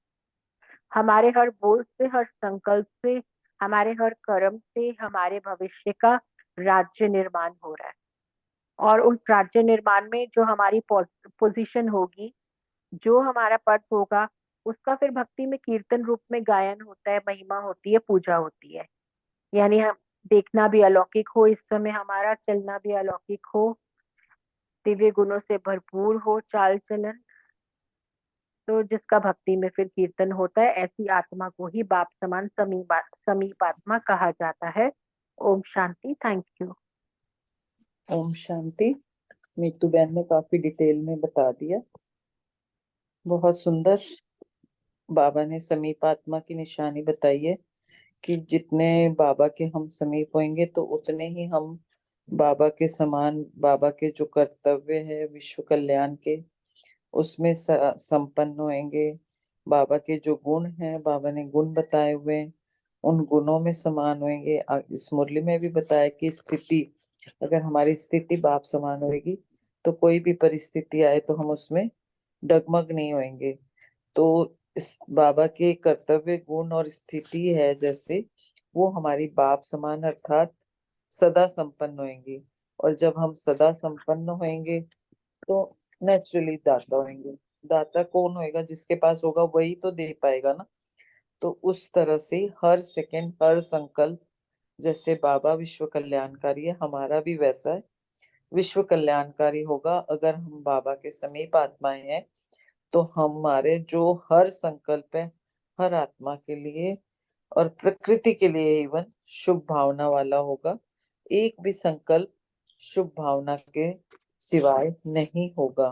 हमारे हर बोल से, हर संकल्प से, हमारे हर कर्म से हमारे भविष्य का राज्य निर्माण हो रहा है। और उस राज्य निर्माण में जो हमारी पोजीशन होगी, जो हमारा पद होगा, उसका फिर भक्ति में कीर्तन रूप में गायन होता है, महिमा होती है, पूजा होती है। यानी हम देखना भी अलौकिक हो इस समय, हमारा चलना भी अलौकिक हो, दिव्य गुणों से भरपूर हो चाल चलन। तो जिसका भक्ति में फिर कीर्तन होता है, ऐसी आत्मा को ही बाप समान समीप आत्मा कहा जाता है। ओम शांति। Thank you. ओम शांति। मीतू बहन ने काफी डिटेल में बता दिया, बहुत सुंदर। बाबा ने समीप आत्मा की निशानी बताई है कि जितने बाबा के हम समीप होंगे तो उतने ही हम बाबा के समान, बाबा के जो कर्तव्य है विश्व कल्याण के, उसमें संपन्न होंगे। बाबा के जो गुण हैं, बाबा ने गुण बताए हुए, उन गुणों में समान होंगे। इस मुरली में भी बताया कि स्थिति, अगर हमारी स्थिति बाप समान होगी तो कोई भी परिस्थिति आए तो हम उसमें डगमग नहीं होंगे। तो इस बाबा के कर्तव्य गुण और स्थिति है जैसे, वो हमारी बाप समान अर्थात सदा संपन्न होंगी। और जब हम सदा संपन्न होंगे तो नेचुरली दाता होंगे। दाता कौन होएगा? जिसके पास होगा वही तो दे पाएगा ना। तो उस तरह से हर सेकंड, हर संकल्प जैसे बाबा विश्व कल्याणकारी है, हमारा भी वैसा है, विश्व कल्याणकारी होगा। अगर हम बाबा के समीप आत्माएं हैं तो हमारे जो हर संकल्प है हर आत्मा के लिए और प्रकृति के लिए इवन शुभ भावना वाला होगा। एक भी संकल्प शुभ भावना के सिवाय नहीं होगा।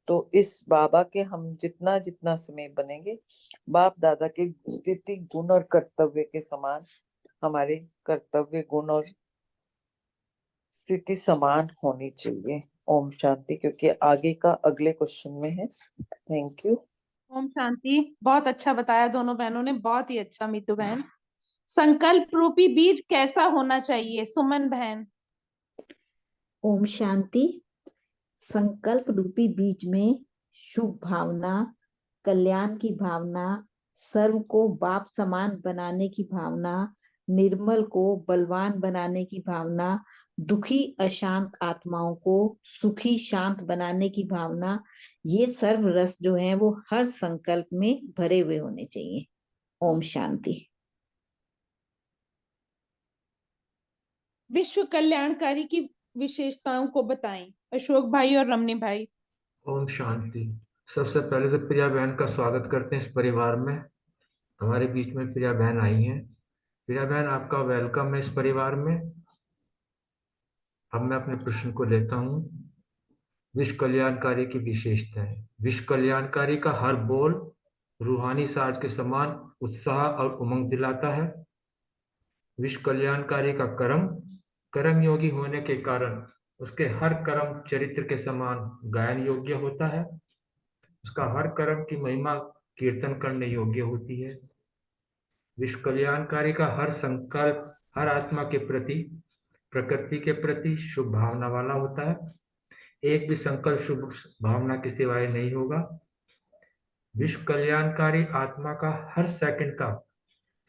तो इस बाबा के हम जितना जितना समय बनेंगे, बाप दादा के स्थिति गुण और कर्तव्य के समान हमारे कर्तव्य गुण और स्थिति समान होनी चाहिए। ओम शांति। क्योंकि आगे का अगले क्वेश्चन में है। Thank you. ओम शांति। बहुत अच्छा बताया दोनों बहनों ने, बहुत ही अच्छा मीतू बहन। संकल्प रूपी बीज कैसा होना चाहिए, सुमन बहन? ओम शांति। संकल्प रूपी बीज में शुभ भावना, कल्याण की भावना, सर्व को बाप समान बनाने की भावना, निर्मल को बलवान बनाने की भावना, दुखी अशांत आत्माओं को सुखी शांत बनाने की भावना, ये सर्व रस जो है वो हर संकल्प में भरे हुए होने चाहिए। ओम शांति। विश्व कल्याणकारी की विशेषताओं को बताएं, अशोक भाई और रमनी भाई। ओम शांति। सबसे पहले तो प्रिया बहन का स्वागत करते हैं इस परिवार में। हमारे बीच में प्रिया बहन आई हैं। प्रिया बहन, आपका वेलकम है इस परिवार में। अब मैं अपने प्रश्न को लेता हूँ। विश्व कल्याणकारी की विशेषताएं। विश्व कल्याणकारी का हर बोल रूहानी साज के समान उत्साह और उमंग दिलाता है। विश्व कल्याणकारी का कर्म कर्म योगी होने के कारण उसके हर कर्म चरित्र के समान गायन योग्य होता है। उसका हर कर्म की महिमा कीर्तन करने योग्य होती है। विश्व कल्याणकारी का हर संकल्प हर आत्मा के प्रति प्रकृति के प्रति शुभ भावना वाला होता है। एक भी संकल्प शुभ भावना के सिवाय नहीं होगा। विश्व कल्याणकारी आत्मा का हर सेकंड का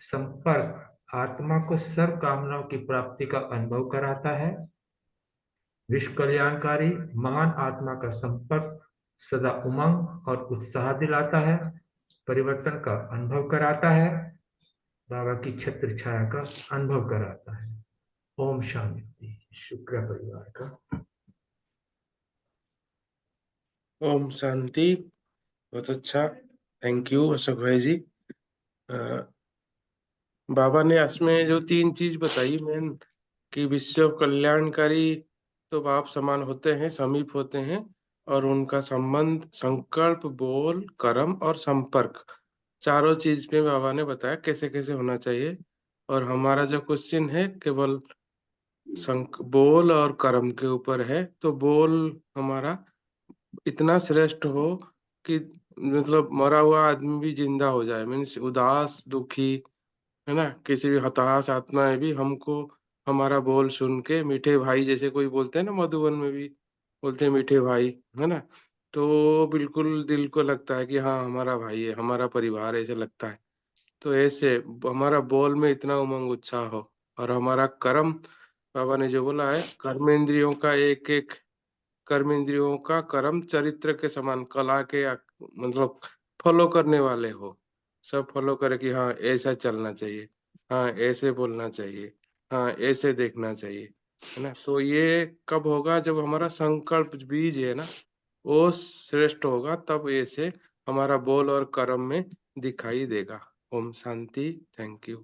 संपर्क आत्मा को सर्व कामनाओं की प्राप्ति का अनुभव कराता है। विश्व कल्याणकारी महान आत्मा का संपर्क सदा उमंग और उत्साह दिलाता है, परिवर्तन का अनुभव कराता है, बाबा की छत्र छाया का अनुभव कराता है। ओम शांति। शुक्र परिवार का। ओम शांति। बहुत अच्छा, थैंक यू अशोक भाई जी। बाबा ने इसमें जो 3 चीज बताई मेन, कि विश्व कल्याणकारी तो बाप समान होते हैं, समीप होते हैं, और उनका संबंध संकल्प, बोल, कर्म और संपर्क, चारों चीज में बाबा ने बताया कैसे कैसे होना चाहिए। और हमारा जो क्वेश्चन है केवल बोल और कर्म के ऊपर है। तो बोल हमारा इतना श्रेष्ठ हो कि मतलब मरा हुआ आदमी भी जिंदा हो जाए, मीन्स उदास दुखी है ना, किसी भी हताश आत्माएं भी हमको हमारा बोल सुन के, मीठे भाई जैसे कोई बोलते हैं ना, मधुबन में भी बोलते हैं मीठे भाई, है ना, तो बिल्कुल दिल को लगता है कि हाँ हमारा भाई है, हमारा परिवार है, ऐसे लगता है। तो ऐसे हमारा बोल में इतना उमंग उत्साह हो। और हमारा कर्म, बाबा ने जो बोला है, कर्मेंद्रियों का एक एक कर्मेंद्रियों का कर्म चरित्र के समान, कला के मतलब फॉलो करने वाले हो, सब फॉलो करे कि हाँ ऐसा चलना चाहिए, हाँ ऐसे बोलना चाहिए, हाँ ऐसे देखना चाहिए, है ना। तो ये कब होगा? जब हमारा संकल्प बीज है ना वो श्रेष्ठ होगा, तब ऐसे हमारा बोल और कर्म में दिखाई देगा। ओम शांति। Thank you.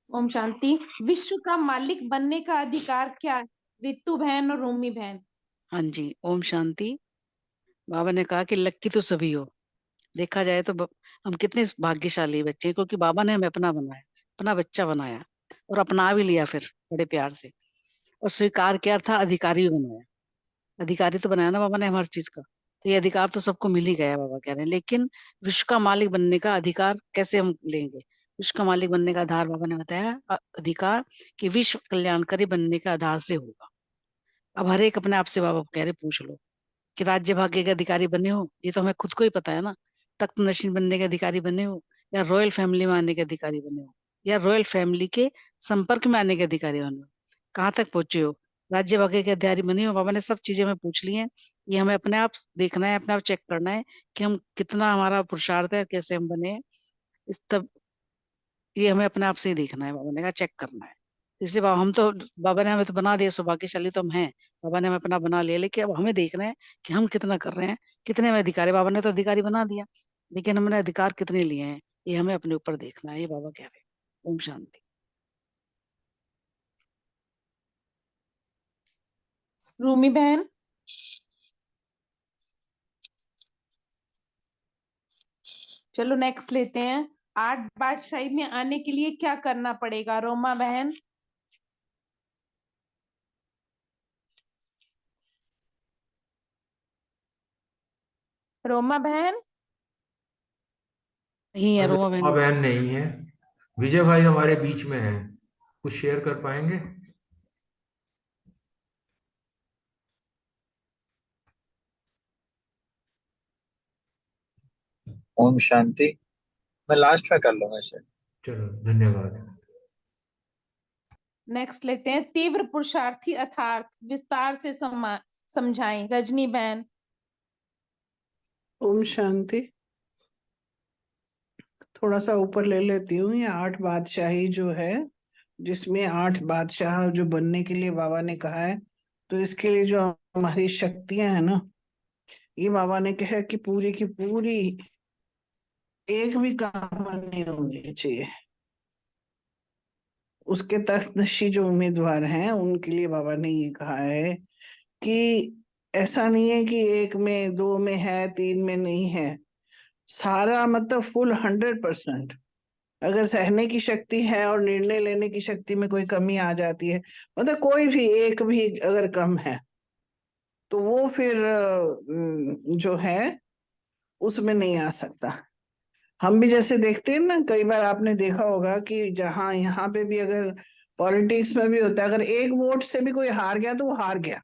ओम शांति। विश्व का मालिक बनने का अधिकार क्या है, रितु बहन और रोमी बहन? हाँ जी, ओम शांति। बाबा ने कहा कि लक्की तो सभी हो। देखा जाए तो हम कितने भाग्यशाली बच्चे हैं, क्योंकि बाबा ने हमें अपना बनाया, अपना बच्चा बनाया और अपना भी लिया फिर बड़े प्यार से, और स्वीकार किया था, अधिकारी भी बनाया। अधिकारी तो बनाया ना बाबा ने हर चीज का, तो ये अधिकार तो सबको मिल ही गया, बाबा कह रहे हैं। लेकिन विश्व का मालिक बनने का अधिकार कैसे हम लेंगे? विश्व का मालिक बनने का आधार बाबा ने बताया, अधिकार कि विश्व कल्याणकारी बनने का आधार से होगा। अब हर एक अपने आप से बाबा कह रहे पूछ लो कि राज्य भाग्य के अधिकारी बने हो, ये तो हमें खुद को ही पता है ना। तख्त नशीन बनने के अधिकारी बने हो, या रॉयल फैमिली में आने के अधिकारी बने हो, या रॉयल फैमिली के संपर्क में आने के अधिकारी बने हो, कहाँ तक पहुंचे हो, राज्य भाग्य के अधिकारी बने हो। बाबा ने सब चीजें हमें पूछ ली हैं। ये हमें अपने आप देखना है, अपने आप चेक करना है कि हम कितना, हमारा पुरुषार्थ है, कैसे हम बने हैं। इस तब ये हमें अपने आप से ही देखना है, बाबा ने कहा चेक करना है। इसलिए बाबा हम तो, बाबा ने हमें तो बना दिया, सौभाग्यशाली तो हम हैं, बाबा ने हमें अपना बना लिया, लेकिन अब हमें देखना है कि हम कितना कर रहे हैं, कितने में अधिकारी। बाबा ने तो अधिकारी बना दिया, लेकिन हमने अधिकार कितने लिए हैं ये हमें अपने ऊपर देखना है, ये बाबा कह रहे हैं। ओम शांति। रूमी बहन। चलो नेक्स्ट लेते हैं। 8 बादशाही में आने के लिए क्या करना पड़ेगा? रोमा बहन। रोमा बहन नहीं है, अरे रोमा रोमा बहन। बहन नहीं है। विजय भाई हमारे बीच में है, कुछ शेयर कर पाएंगे? ओम शांति। मैं लास्ट में कर लूंगा सर। चलो धन्यवाद। नेक्स्ट लेते हैं। तीव्र पुरुषार्थी अर्थात विस्तार से समझाएं, रजनी बहन। ओम शांति। थोड़ा सा ऊपर ले लेती हूँ। ये 8 बादशाही जो है, जिसमें 8 बादशाह जो बनने के लिए बाबा ने कहा है, तो इसके लिए जो हमारी शक्तियां है ना, ये बाबा ने कहा कि पूरी की पूरी एक भी काम नहीं होनी चाहिए। उसके तख्तनशी जो उम्मीदवार हैं उनके लिए बाबा ने ये कहा है कि ऐसा नहीं है कि 1 में 2 में है, 3 में नहीं है, सारा मतलब फुल 100%। अगर सहने की शक्ति है और निर्णय लेने की शक्ति में कोई कमी आ जाती है, मतलब कोई भी एक भी अगर कम है, तो वो फिर जो है उसमें नहीं आ सकता। हम भी जैसे देखते हैं ना, कई बार आपने देखा होगा कि जहां यहाँ पे भी अगर पॉलिटिक्स में भी होता है, अगर एक वोट से भी कोई हार गया तो वो हार गया,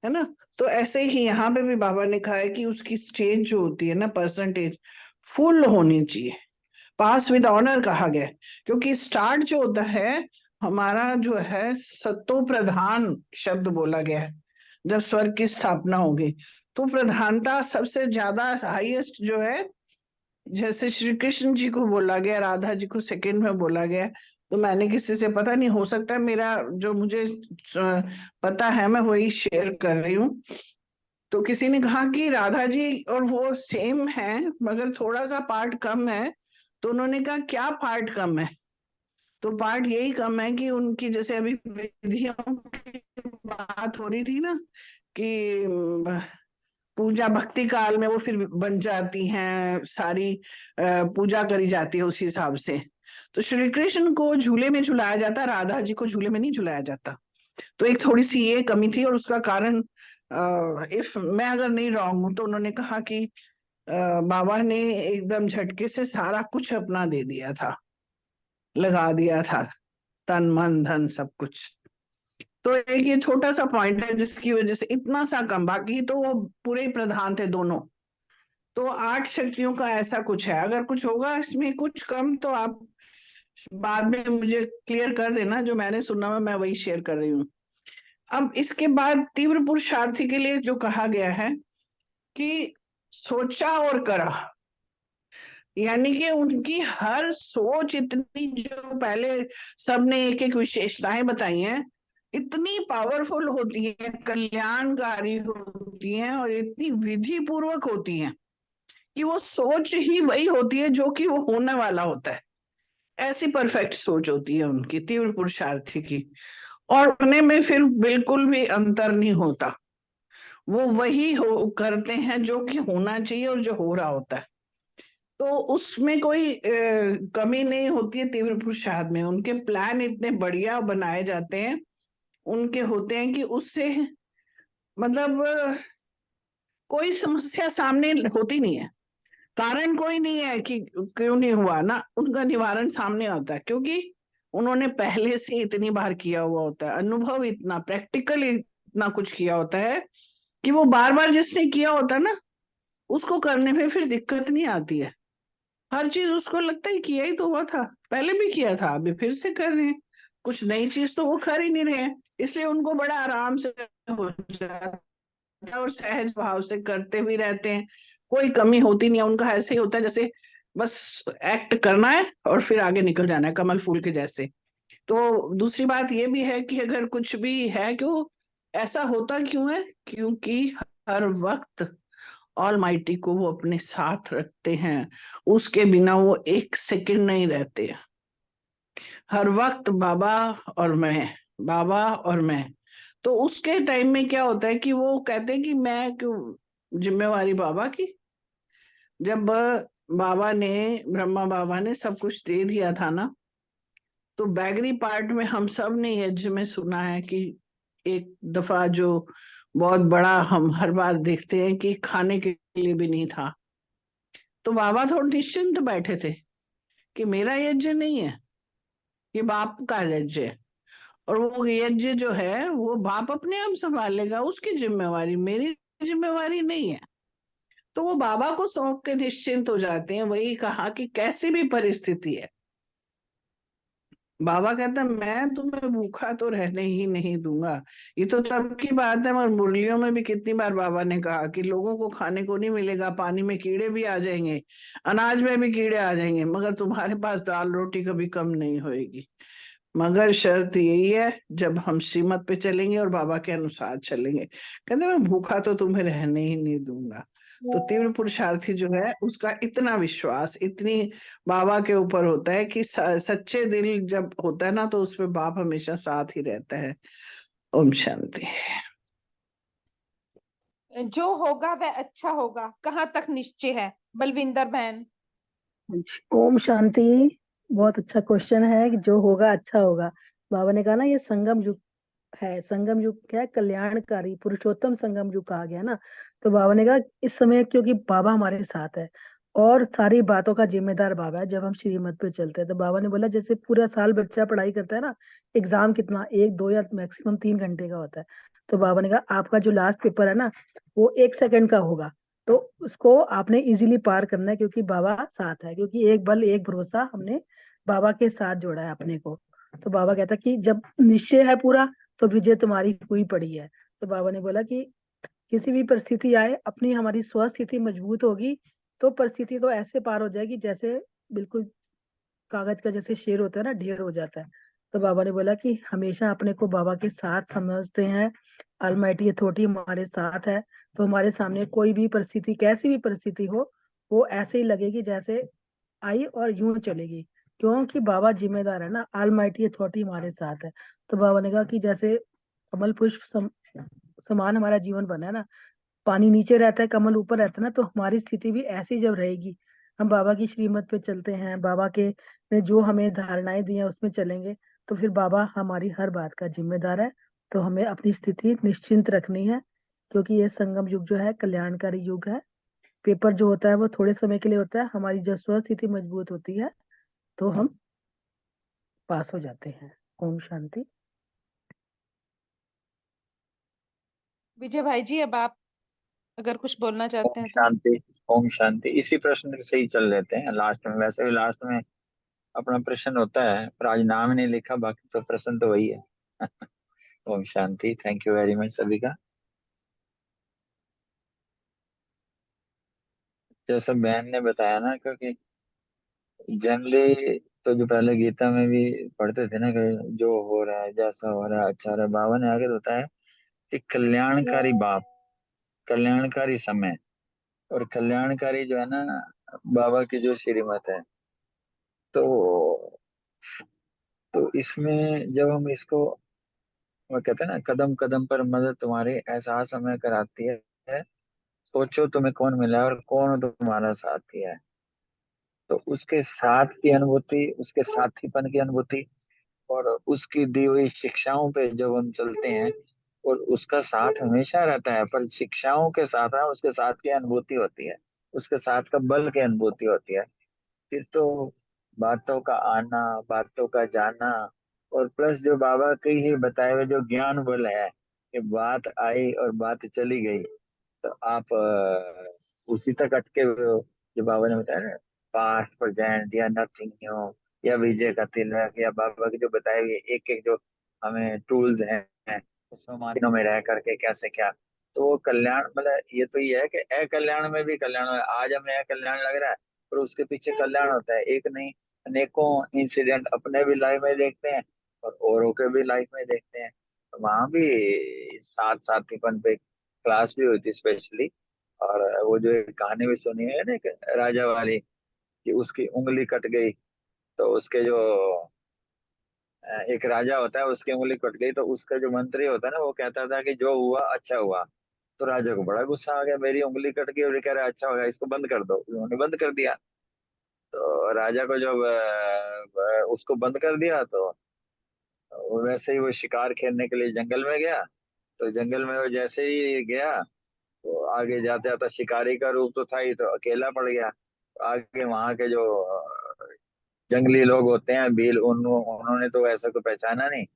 है ना। तो ऐसे ही यहाँ पे भी बाबा ने कहा है कि उसकी स्टेज जो होती है ना, परसेंटेज फुल होनी चाहिए। पास विद ऑनर कहा गया, क्योंकि स्टार्ट जो होता है हमारा जो है सत्तो प्रधान शब्द बोला गया है। जब स्वर्ग की स्थापना होगी तो प्रधानता सबसे ज्यादा हाईएस्ट जो है, जैसे श्री कृष्ण जी को बोला गया, राधा जी को सेकंड में बोला गया। तो मैंने किसी से, पता नहीं, हो सकता है मेरा जो मुझे पता है मैं वही शेयर कर रही हूँ। तो किसी ने कहा कि राधा जी और वो सेम है मगर थोड़ा सा पार्ट कम है। तो उन्होंने कहा क्या पार्ट कम है? तो पार्ट यही कम है कि उनकी, जैसे अभी विधियों की बात हो रही थी ना, कि पूजा भक्ति काल में वो फिर बन जाती हैं, सारी पूजा करी जाती है उस हिसाब से। तो श्री कृष्ण को झूले में झुलाया जाता, राधा जी को झूले में नहीं झुलाया जाता। तो एक थोड़ी सी ये कमी थी, और उसका कारण इफ मैं अगर नहीं रॉन्ग हूं तो उन्होंने कहा कि बाबा ने एकदम झटके से सारा कुछ अपना दे दिया था, लगा दिया था, तन मन धन सब कुछ। तो एक ये छोटा सा पॉइंट है जिसकी वजह से इतना सा कम, बाकी तो वो पूरे ही प्रधान थे दोनों। तो 8 शक्तियों का ऐसा कुछ है। अगर कुछ होगा इसमें कुछ कम तो आप बाद में मुझे क्लियर कर देना, जो मैंने सुना मैं वही शेयर कर रही हूँ। अब इसके बाद तीव्र पुरुषार्थी के लिए जो कहा गया है कि सोचा और करा, यानी कि उनकी हर सोच इतनी, जो पहले सबने एक एक विशेषताएं बताई हैं, इतनी पावरफुल होती है, कल्याणकारी होती हैं और इतनी विधि पूर्वक होती हैं कि वो सोच ही वही होती है जो कि वो होने वाला होता है। ऐसी परफेक्ट सोच होती है उनकी, तीव्र पुरुषार्थी की। और उन्हें में फिर बिल्कुल भी अंतर नहीं होता, वो वही करते हैं जो कि होना चाहिए और जो हो रहा होता है। तो उसमें कोई कमी नहीं होती है तीव्र पुरुषार्थ में। उनके प्लान इतने बढ़िया बनाए जाते हैं, उनके होते हैं कि उससे मतलब कोई समस्या सामने होती नहीं है। कारण कोई नहीं है कि क्यों नहीं हुआ ना, उनका निवारण सामने आता है, क्योंकि उन्होंने पहले से इतनी बार किया हुआ होता है, अनुभव इतना, प्रैक्टिकल इतना कुछ किया होता है कि वो बार बार जिसने किया होता है ना, उसको करने में फिर दिक्कत नहीं आती है। हर चीज उसको लगता है किया ही तो हुआ था, पहले भी किया था, अभी फिर से कर रहे हैं, कुछ नई चीज तो वो कर ही नहीं रहे हैं। इसलिए उनको बड़ा आराम से हो जाता है और सहज भाव से करते भी रहते हैं, कोई कमी होती नहीं है। उनका ऐसे ही होता है जैसे बस एक्ट करना है और फिर आगे निकल जाना है, कमल फूल के जैसे। तो दूसरी बात ये भी है कि अगर कुछ भी है, क्यों ऐसा होता क्यों है, क्योंकि हर वक्त ऑलमाइटी को वो अपने साथ रखते हैं, उसके बिना वो एक सेकंड नहीं रहते। हर वक्त बाबा और मैं, बाबा और मैं। तो उसके टाइम में क्या होता है कि वो कहते हैं कि मैं क्यों जिम्मेवारी बाबा की। जब बाबा ने, ब्रह्मा बाबा ने सब कुछ दे दिया था ना, तो बैगरी पार्ट में हम सब ने यज्ञ में सुना है कि एक दफा जो बहुत बड़ा हम हर बार देखते हैं कि खाने के लिए भी नहीं था, तो बाबा थोड़ा निश्चिंत बैठे थे कि मेरा यज्ञ नहीं है, ये बाप का यज्ञ है, और वो यज्ञ जो है वो बाप अपने आप संभालेगा, उसकी जिम्मेवारी, मेरी जिम्मेवारी नहीं है। तो वो बाबा को सौंप के निश्चिंत हो जाते हैं। वही कहा कि कैसी भी परिस्थिति है, बाबा कहता मैं तुम्हें भूखा तो रहने ही नहीं दूंगा। ये तो तब की बात है, मगर मुरलियों में भी कितनी बार बाबा ने कहा कि लोगों को खाने को नहीं मिलेगा, पानी में कीड़े भी आ जाएंगे, अनाज में भी कीड़े आ जाएंगे, मगर तुम्हारे पास दाल रोटी कभी कम नहीं होएगी। मगर शर्त यही है, जब हम श्रीमत पे चलेंगे और बाबा के अनुसार चलेंगे। कहते मैं भूखा तो तुम्हें रहने ही नहीं दूंगा। तो तीव्र पुरुषार्थी जो है उसका इतना विश्वास, इतनी बाबा के ऊपर होता है कि सच्चे दिल जब होता है ना, तो उसमें बाप हमेशा साथ ही रहता है। ओम शांति। जो होगा वह अच्छा होगा, कहाँ तक निश्चय है? बलविंदर बहन। ओम शांति। बहुत अच्छा क्वेश्चन है कि जो होगा अच्छा होगा। बाबा ने कहा ना ये संगम युग है। संगम युग क्या है? कल्याणकारी पुरुषोत्तम संगम युग कहा गया ना। तो बाबा ने कहा इस समय क्योंकि बाबा हमारे साथ है और सारी बातों का जिम्मेदार बाबा है। जब हम श्रीमत पे चलते हैं तो बाबा ने बोला जैसे पूरा साल बच्चा पढ़ाई करता है ना, एग्जाम कितना 1 2 या मैक्सिमम 3 घंटे का होता है। तो बाबा ने कहा आपका जो लास्ट पेपर है ना वो 1 सेकंड का होगा, तो उसको आपने इजीली पार करना है क्योंकि बाबा साथ है। क्योंकि एक बल एक भरोसा हमने बाबा के साथ जोड़ा है अपने को। तो बाबा कहता कि जब निश्चय है पूरा तो विजय तुम्हारी हुई पड़ी है। तो बाबा ने बोला कि किसी भी परिस्थिति आए, अपनी हमारी स्वस्थिति मजबूत होगी तो परिस्थिति तो ऐसे पार हो जाएगी जैसे बिल्कुल कागज का जैसे शेर होता है ना, ढेर हो जाता है। तो बाबा ने बोला कि हमेशा अपने को बाबा के साथ समझते हैं, अलमाइटी अथॉरिटी हमारे साथ है, तो हमारे सामने कोई भी परिस्थिति, कैसी भी परिस्थिति हो, वो ऐसे ही लगेगी जैसे आई और यूं चलेगी, क्योंकि बाबा जिम्मेदार है ना, अलमाइटी अथॉरिटी हमारे साथ है। तो बाबा ने कहा कि जैसे कमल पुष्प समान हमारा जीवन बना है ना, पानी नीचे रहता है, कमल ऊपर रहता है ना, तो हमारी स्थिति भी ऐसी जब रहेगी, हम बाबा की श्रीमत पे चलते हैं, बाबा के ने जो हमें धारणाएं दी हैं उसमें चलेंगे, तो फिर बाबा हमारी हर बात का जिम्मेदार है। तो हमें अपनी स्थिति निश्चिंत रखनी है क्योंकि ये संगम युग जो है कल्याणकारी युग है। पेपर जो होता है वो थोड़े समय के लिए होता है, हमारी जब स्वस्थिति मजबूत होती है तो हम पास हो जाते हैं। ओम शांति। विजय भाई जी, अब आप अगर कुछ बोलना चाहते ओम हैं तो। शांति। ओम शांति। इसी प्रश्न से ही चल लेते हैं लास्ट में। वैसे भी लास्ट में अपना प्रश्न होता है, पर आज नाम नहीं लिखा, बाकी तो प्रश्न तो वही है। ओम शांति। थैंक यू वेरी मच सभी का। जैसा बहन ने बताया ना, क्योंकि जनरली तो जो पहले गीता में भी पढ़ते थे ना कि जो हो रहा है, जैसा हो रहा है, अच्छा हो रहा है, बाबा ने आगे बताया कि कल्याणकारी बाप, कल्याणकारी समय और कल्याणकारी जो है ना बाबा की जो श्रीमत है। तो इसमें जब हम इसको, वो कहते हैं ना, कदम कदम पर मदद तुम्हारी एहसास हमें कराती है, सोचो तुम्हें कौन मिला है और कौन तुम्हारा साथी है। तो उसके साथ की अनुभूति, उसके साथीपन की अनुभूति और उसकी दी हुई शिक्षाओं पे जब हम चलते हैं, और उसका साथ हमेशा रहता है, पर शिक्षाओं के साथ ना उसके साथ की अनुभूति होती है, उसके साथ का बल की अनुभूति होती है। फिर तो बातों का आना, बातों का जाना, और प्लस जो बाबा के ही बताए हुए जो ज्ञान बल है कि बात आई और बात चली गई, तो आप उसी तक अटके हुए हो। जो बाबा ने बताया ना, पास्ट प्रेजेंट या नथिंग न्यू या विजय का तिलक, या बाबा के जो बताए हुए एक एक जो हमें टूल्स हैं, उसमें मानों में रह करके कैसे क्या, तो वो कल्याण, मतलब ये तो ये है कि अकल्याण में भी कल्याण है। आज हमें अकल्याण लग रहा है पर उसके पीछे कल्याण होता है। एक नहीं, अनेकों इंसिडेंट अपने भी लाइफ में देखते हैं, और औरों के भी लाइफ में देखते हैं। तो वहां भी साथ साथीपन पे क्लास भी होती स्पेशली। और वो जो एक कहानी भी सुनी है ना, एक राजा वाली, कि उसकी उंगली कट गई। तो उसके जो एक राजा होता है, उसकी उंगली कट गई, तो उसका जो मंत्री होता है ना, वो कहता था कि जो हुआ अच्छा हुआ। तो राजा को बड़ा गुस्सा आ गया, मेरी उंगली कट गई और ये कह रहा है अच्छा हो गया, इसको बंद कर दो। उन्होंने बंद कर दिया। तो राजा को जब उसको बंद कर दिया, तो वो वैसे ही वो शिकार खेलने के लिए जंगल में गया। तो जंगल में वो जैसे ही गया, तो आगे जाते जाता शिकारी का रूप तो था ही, तो अकेला पड़ गया। आगे वहां के जो जंगली लोग होते हैं, भील, उन्होंने तो ऐसा को पहचाना नहीं।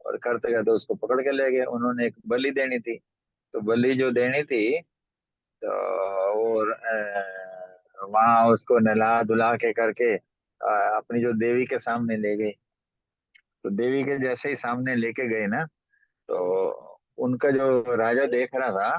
और करते करते उसको पकड़ के ले गए। उन्होंने एक बलि देनी थी। तो बलि जो देनी थी, तो और वहां उसको नहला धुला के करके अपनी जो देवी के सामने ले गए। तो देवी के जैसे ही सामने लेके गए ना, तो उनका जो राजा देख रहा था,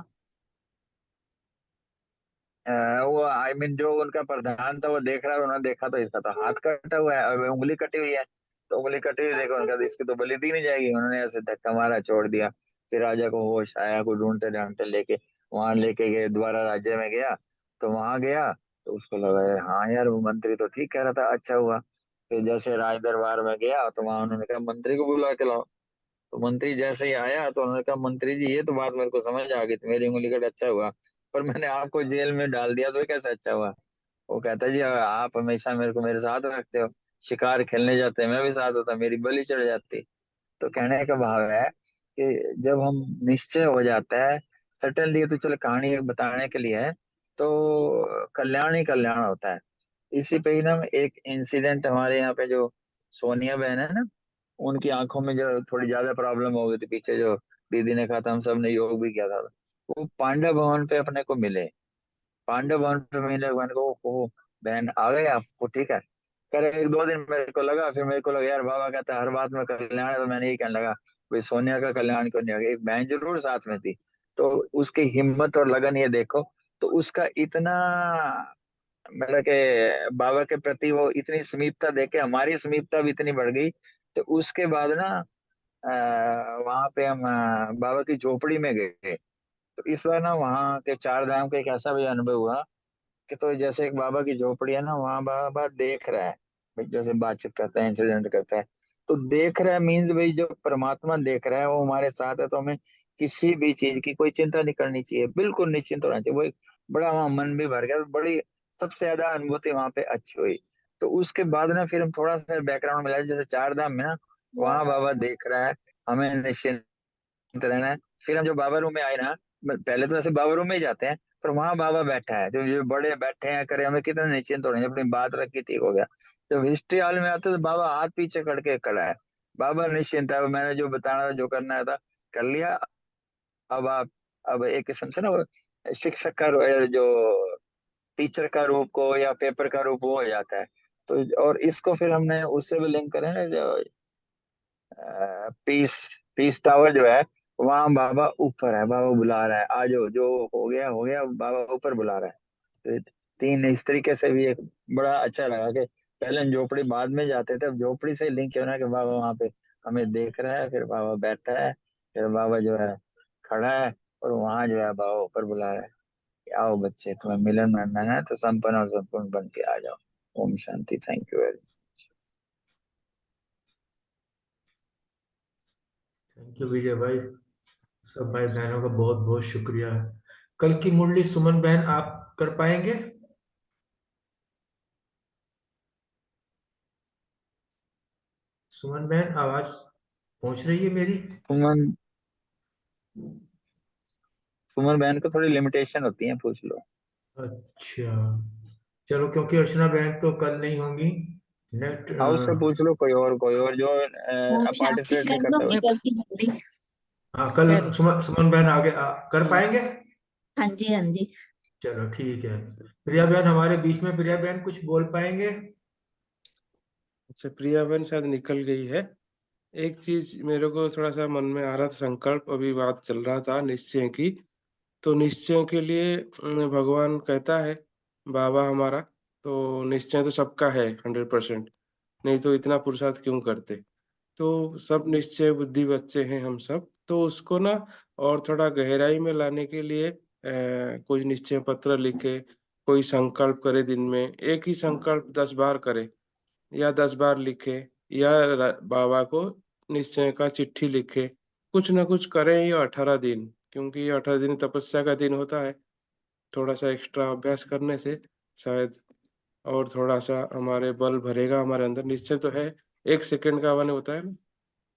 वो जो उनका प्रधान था वो देख रहा है। उन्होंने देखा तो इसका तो हाथ कटा हुआ है और उंगली कटी हुई है। तो उंगली कटी हुई देखो, उनका तो इसकी तो बलि दी नहीं जाएगी। उन्होंने ऐसे धक्का मारा, छोड़ दिया। फिर राजा को होश आया, को ढूंढते ढूंढते लेके वहां लेके गए, दोबारा राज्य में गया। तो वहां गया, तो उसको लगा यार, हाँ यार, वो मंत्री तो ठीक कह रहा था, अच्छा हुआ। फिर जैसे राज दरबार में गया, तो वहां उन्होंने कहा मंत्री को बुला के लाओ। तो मंत्री जैसे ही आया, तो उन्होंने कहा मंत्री जी, ये तो बात मेरे को समझ आ गई, तो मेरी उंगली कट अच्छा हुआ, पर मैंने आपको जेल में डाल दिया तो ये कैसे अच्छा हुआ। वो कहता है जी, आप हमेशा मेरे को मेरे साथ रखते हो, शिकार खेलने जाते मैं भी साथ होता, मेरी बलि चढ़ जाती। तो कहने का भाव है कि जब हम निश्चय हो जाता है, सटनली, तो चलो कहानी बताने के लिए है, तो कल्याण ही कल्याण होता है। इसी पे ही ना एक इंसिडेंट, हमारे यहाँ पे जो सोनिया बहन है ना, उनकी आंखों में जो थोड़ी ज्यादा प्रॉब्लम हो गई थी पीछे, जो दीदी ने कहा था, हम सब ने योग भी किया था, वो पांडव भवन पे अपने को मिले। पांडव वंश में मैंने को, ओहो बहन आ गए आपको, ठीक है। कह रहे एक दो दिन मेरे को लगा, फिर मेरे को लगा यार बाबा कहता है हर बात में कल्याण है, तो मैंने यही कहने लगा भाई सोनिया का कल्याण क्यों नहीं हो गया। एक बहन जरूर साथ में थी, तो उसकी हिम्मत और लगन ये देखो। तो उसका इतना, मतलब के बाबा के प्रति वो इतनी समीपता देखे, हमारी समीपता भी इतनी बढ़ गई। तो उसके बाद ना वहां पे हम बाबा की झोपड़ी में गए। तो इस बार ना वहाँ के चार धाम का एक ऐसा भी अनुभव हुआ कि, तो जैसे एक बाबा की झोपड़ी है ना, वहाँ बाबा देख रहा है, भाई जैसे बातचीत करता है, इंसिडेंट करता है। तो देख रहा है मीन्स भाई जो परमात्मा देख रहा है वो हमारे साथ है, तो हमें किसी भी चीज की कोई चिंता नहीं करनी चाहिए, बिल्कुल निश्चिंत होना चाहिए। वो एक बड़ा वहाँ मन भी भर गया, बड़ी सबसे ज्यादा अनुभूति वहाँ पे अच्छी हुई। तो उसके बाद ना फिर हम थोड़ा सा बैकग्राउंड मिला, जैसे चार धाम में ना वहाँ बाबा देख रहा है, हमें निश्चिंत रहना है। फिर हम जो बाबा रूम में आए ना, पहले तो ऐसे बाबा रूम में ही जाते हैं, पर वहां बाबा बैठा है, जो जो बड़े बैठे हैं करे, हमें कितना निश्चिंत हो रहे हैं, अपनी बात रखी, ठीक हो गया। जब हिस्ट्री हॉल में आते तो बाबा हाथ पीछे करके खड़ा है, बाबा निश्चिंत है, मैंने जो बताना था, जो करना था कर लिया। अब आप, अब एक किस्म से ना वो शिक्षक का जो टीचर का रूप को या पेपर का रूप वो हो जाता है। तो और इसको फिर हमने उससे भी लिंक करें ना, जो पीस पीस टावर जो है, वहां बाबा ऊपर है, बाबा बुला रहा है, आ जाओ, जो हो गया, बाबा ऊपर बुला रहा है। तो तीन इस तरीके से भी एक बड़ा अच्छा लगा कि पहले हम झोपड़ी बाद में जाते थे, अब झोपड़ी से लिंक क्यों ना, कि बाबा वहां पे हमें देख रहा है, फिर बाबा बैठा है, फिर बाबा जो है खड़ा है, और वहां जो है बाबा ऊपर बुला रहा है कि आओ बच्चे, तुम्हें मिलन मानना है तो संपन्न और संपूर्ण बन के आ जाओ। ओम शांति। Thank you very thank you Vijay भाई, सब भाई बहनों का बहुत बहुत शुक्रिया। कल की मुरली सुमन बहन आप कर पाएंगे? सुमन बहन आवाज पहुंच रही है मेरी? सुमन, सुमन बहन को थोड़ी लिमिटेशन होती है, पूछ लो। अच्छा, चलो, क्योंकि अर्चना बहन तो कल नहीं होंगी, नेक्स्ट। हाँ उससे पूछ लो, कोई और जो ओम शांति पार्टिसिपेट नहीं कर लो करता। मैं कल की मुरली। हाँ, कल कह रही सुमन सुमन बहन आगे कर हाँ पाएंगे? हाँ जी, हाँ जी। चलो ठीक है। प्रिया बहन हमारे बीच में, प्रिया बहन कुछ बोल पाएंगे? अच्छा, प्रिया बहन शायद निकल गई है। एक चीज मेरे को थोड़ा सा मन में आ रहा था, संकल्प अभी बात चल रहा था निश्चय की। तो निश्चय के लिए भगवान कहता है बाबा हमारा, तो निश्चय तो सबका है 100%, नहीं तो इतना पुरुषार्थ क्यों करते। तो सब निश्चय बुद्धि बच्चे हैं हम सब, तो उसको ना और थोड़ा गहराई में लाने के लिए कोई निश्चय पत्र लिखे, कोई संकल्प करे, दिन में एक ही संकल्प 10 बार करे या 10 बार लिखे, या बाबा को निश्चय का चिट्ठी लिखे, कुछ ना कुछ करें ये 18 दिन, क्योंकि ये 18 दिन तपस्या का दिन होता है। थोड़ा सा एक्स्ट्रा अभ्यास करने से शायद और थोड़ा सा हमारे बल भरेगा हमारे अंदर। निश्चय तो है 1 सेकंड का वन होता है ना,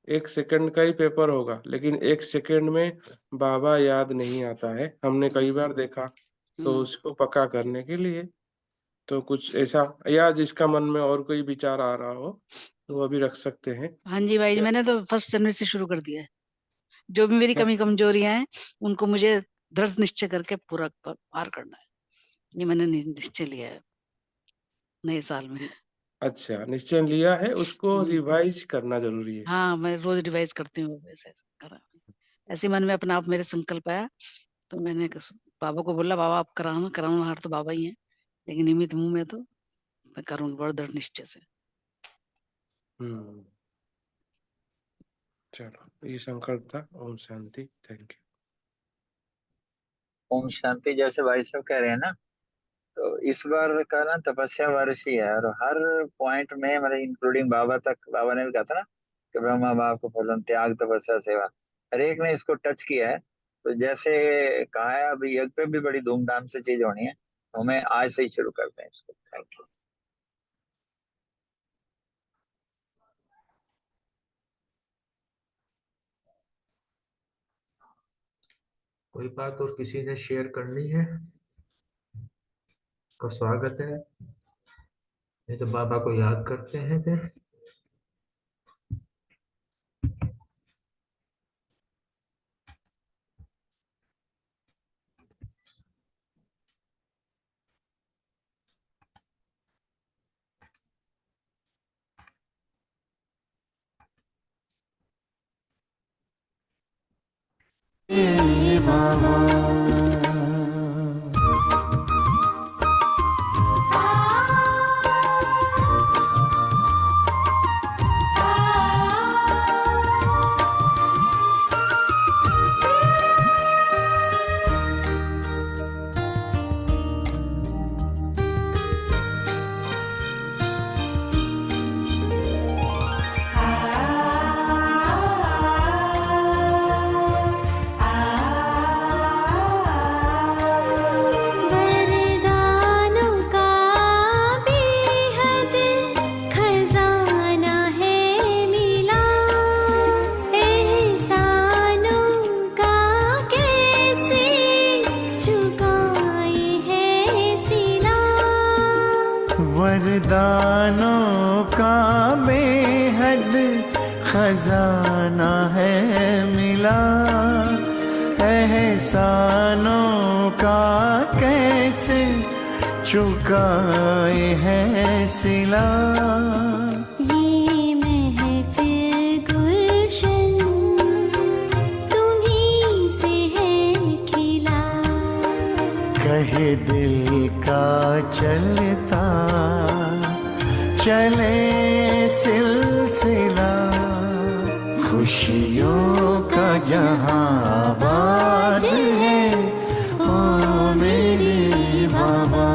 1 सेकंड का ही पेपर होगा, लेकिन 1 सेकंड में बाबा याद नहीं आता है, हमने कई बार देखा। तो उसको पक्का करने के लिए तो कुछ ऐसा, या जिसका मन में और कोई विचार आ रहा हो तो वो भी रख सकते हैं। हाँ जी भाई, मैंने तो 1 जनवरी से शुरू कर दिया है। जो भी मेरी कमी कमजोरियां हैं उनको मुझे दृढ़ निश्चय करके पूरा पार करना है। ये मैंने निश्चय लिया है नए साल में। अच्छा, निश्चय लिया है, उसको रिवाइज करना जरूरी है। हाँ, मैं रोज रिवाइज करती हूँ। ऐसे मन में अपना आप मेरे संकल्प आया, तो मैंने बाबा को बोला, बाबा आप कराना हार तो बाबा ही है, लेकिन निमित्त हूँ मैं, तो मैं करूँगा बड़ा दृढ़ निश्चय से। चलो, ये संकल्प था। ओम शांति। Thank you. ओम शांति। जैसे भाई साहब कह रहे हैं ना, तो इस बार का ना तपस्या वर्ष ही है, और हर पॉइंट में मतलब इंक्लूडिंग बाबा तक, बाबा ने भी कहा था ना कि ब्रह्मा बाप को फलन त्याग तपस्या सेवा, हर एक ने इसको टच किया है। तो जैसे कहा है अभी यज्ञ पे भी बड़ी धूमधाम से चीज होनी है, तो हमें आज से ही शुरू करते हैं इसको। Thank you. कोई बात और किसी ने शेयर करनी है तो स्वागत है, नहीं तो बाबा को याद करते हैं फिर। वरदानों का बेहद खजाना है मिला, एहसानों का कैसे चुकाए है सिला। वरदानों का बेहद खजाना है मिला, एहसानों का कैसे चुकाए है सिला। ये महफिल गुलशन तुम्हीं से है खिला, कहे दिल का चलता चले सिलसिला, खुशियों का जहां आबाद है ओ मेरे बाबा।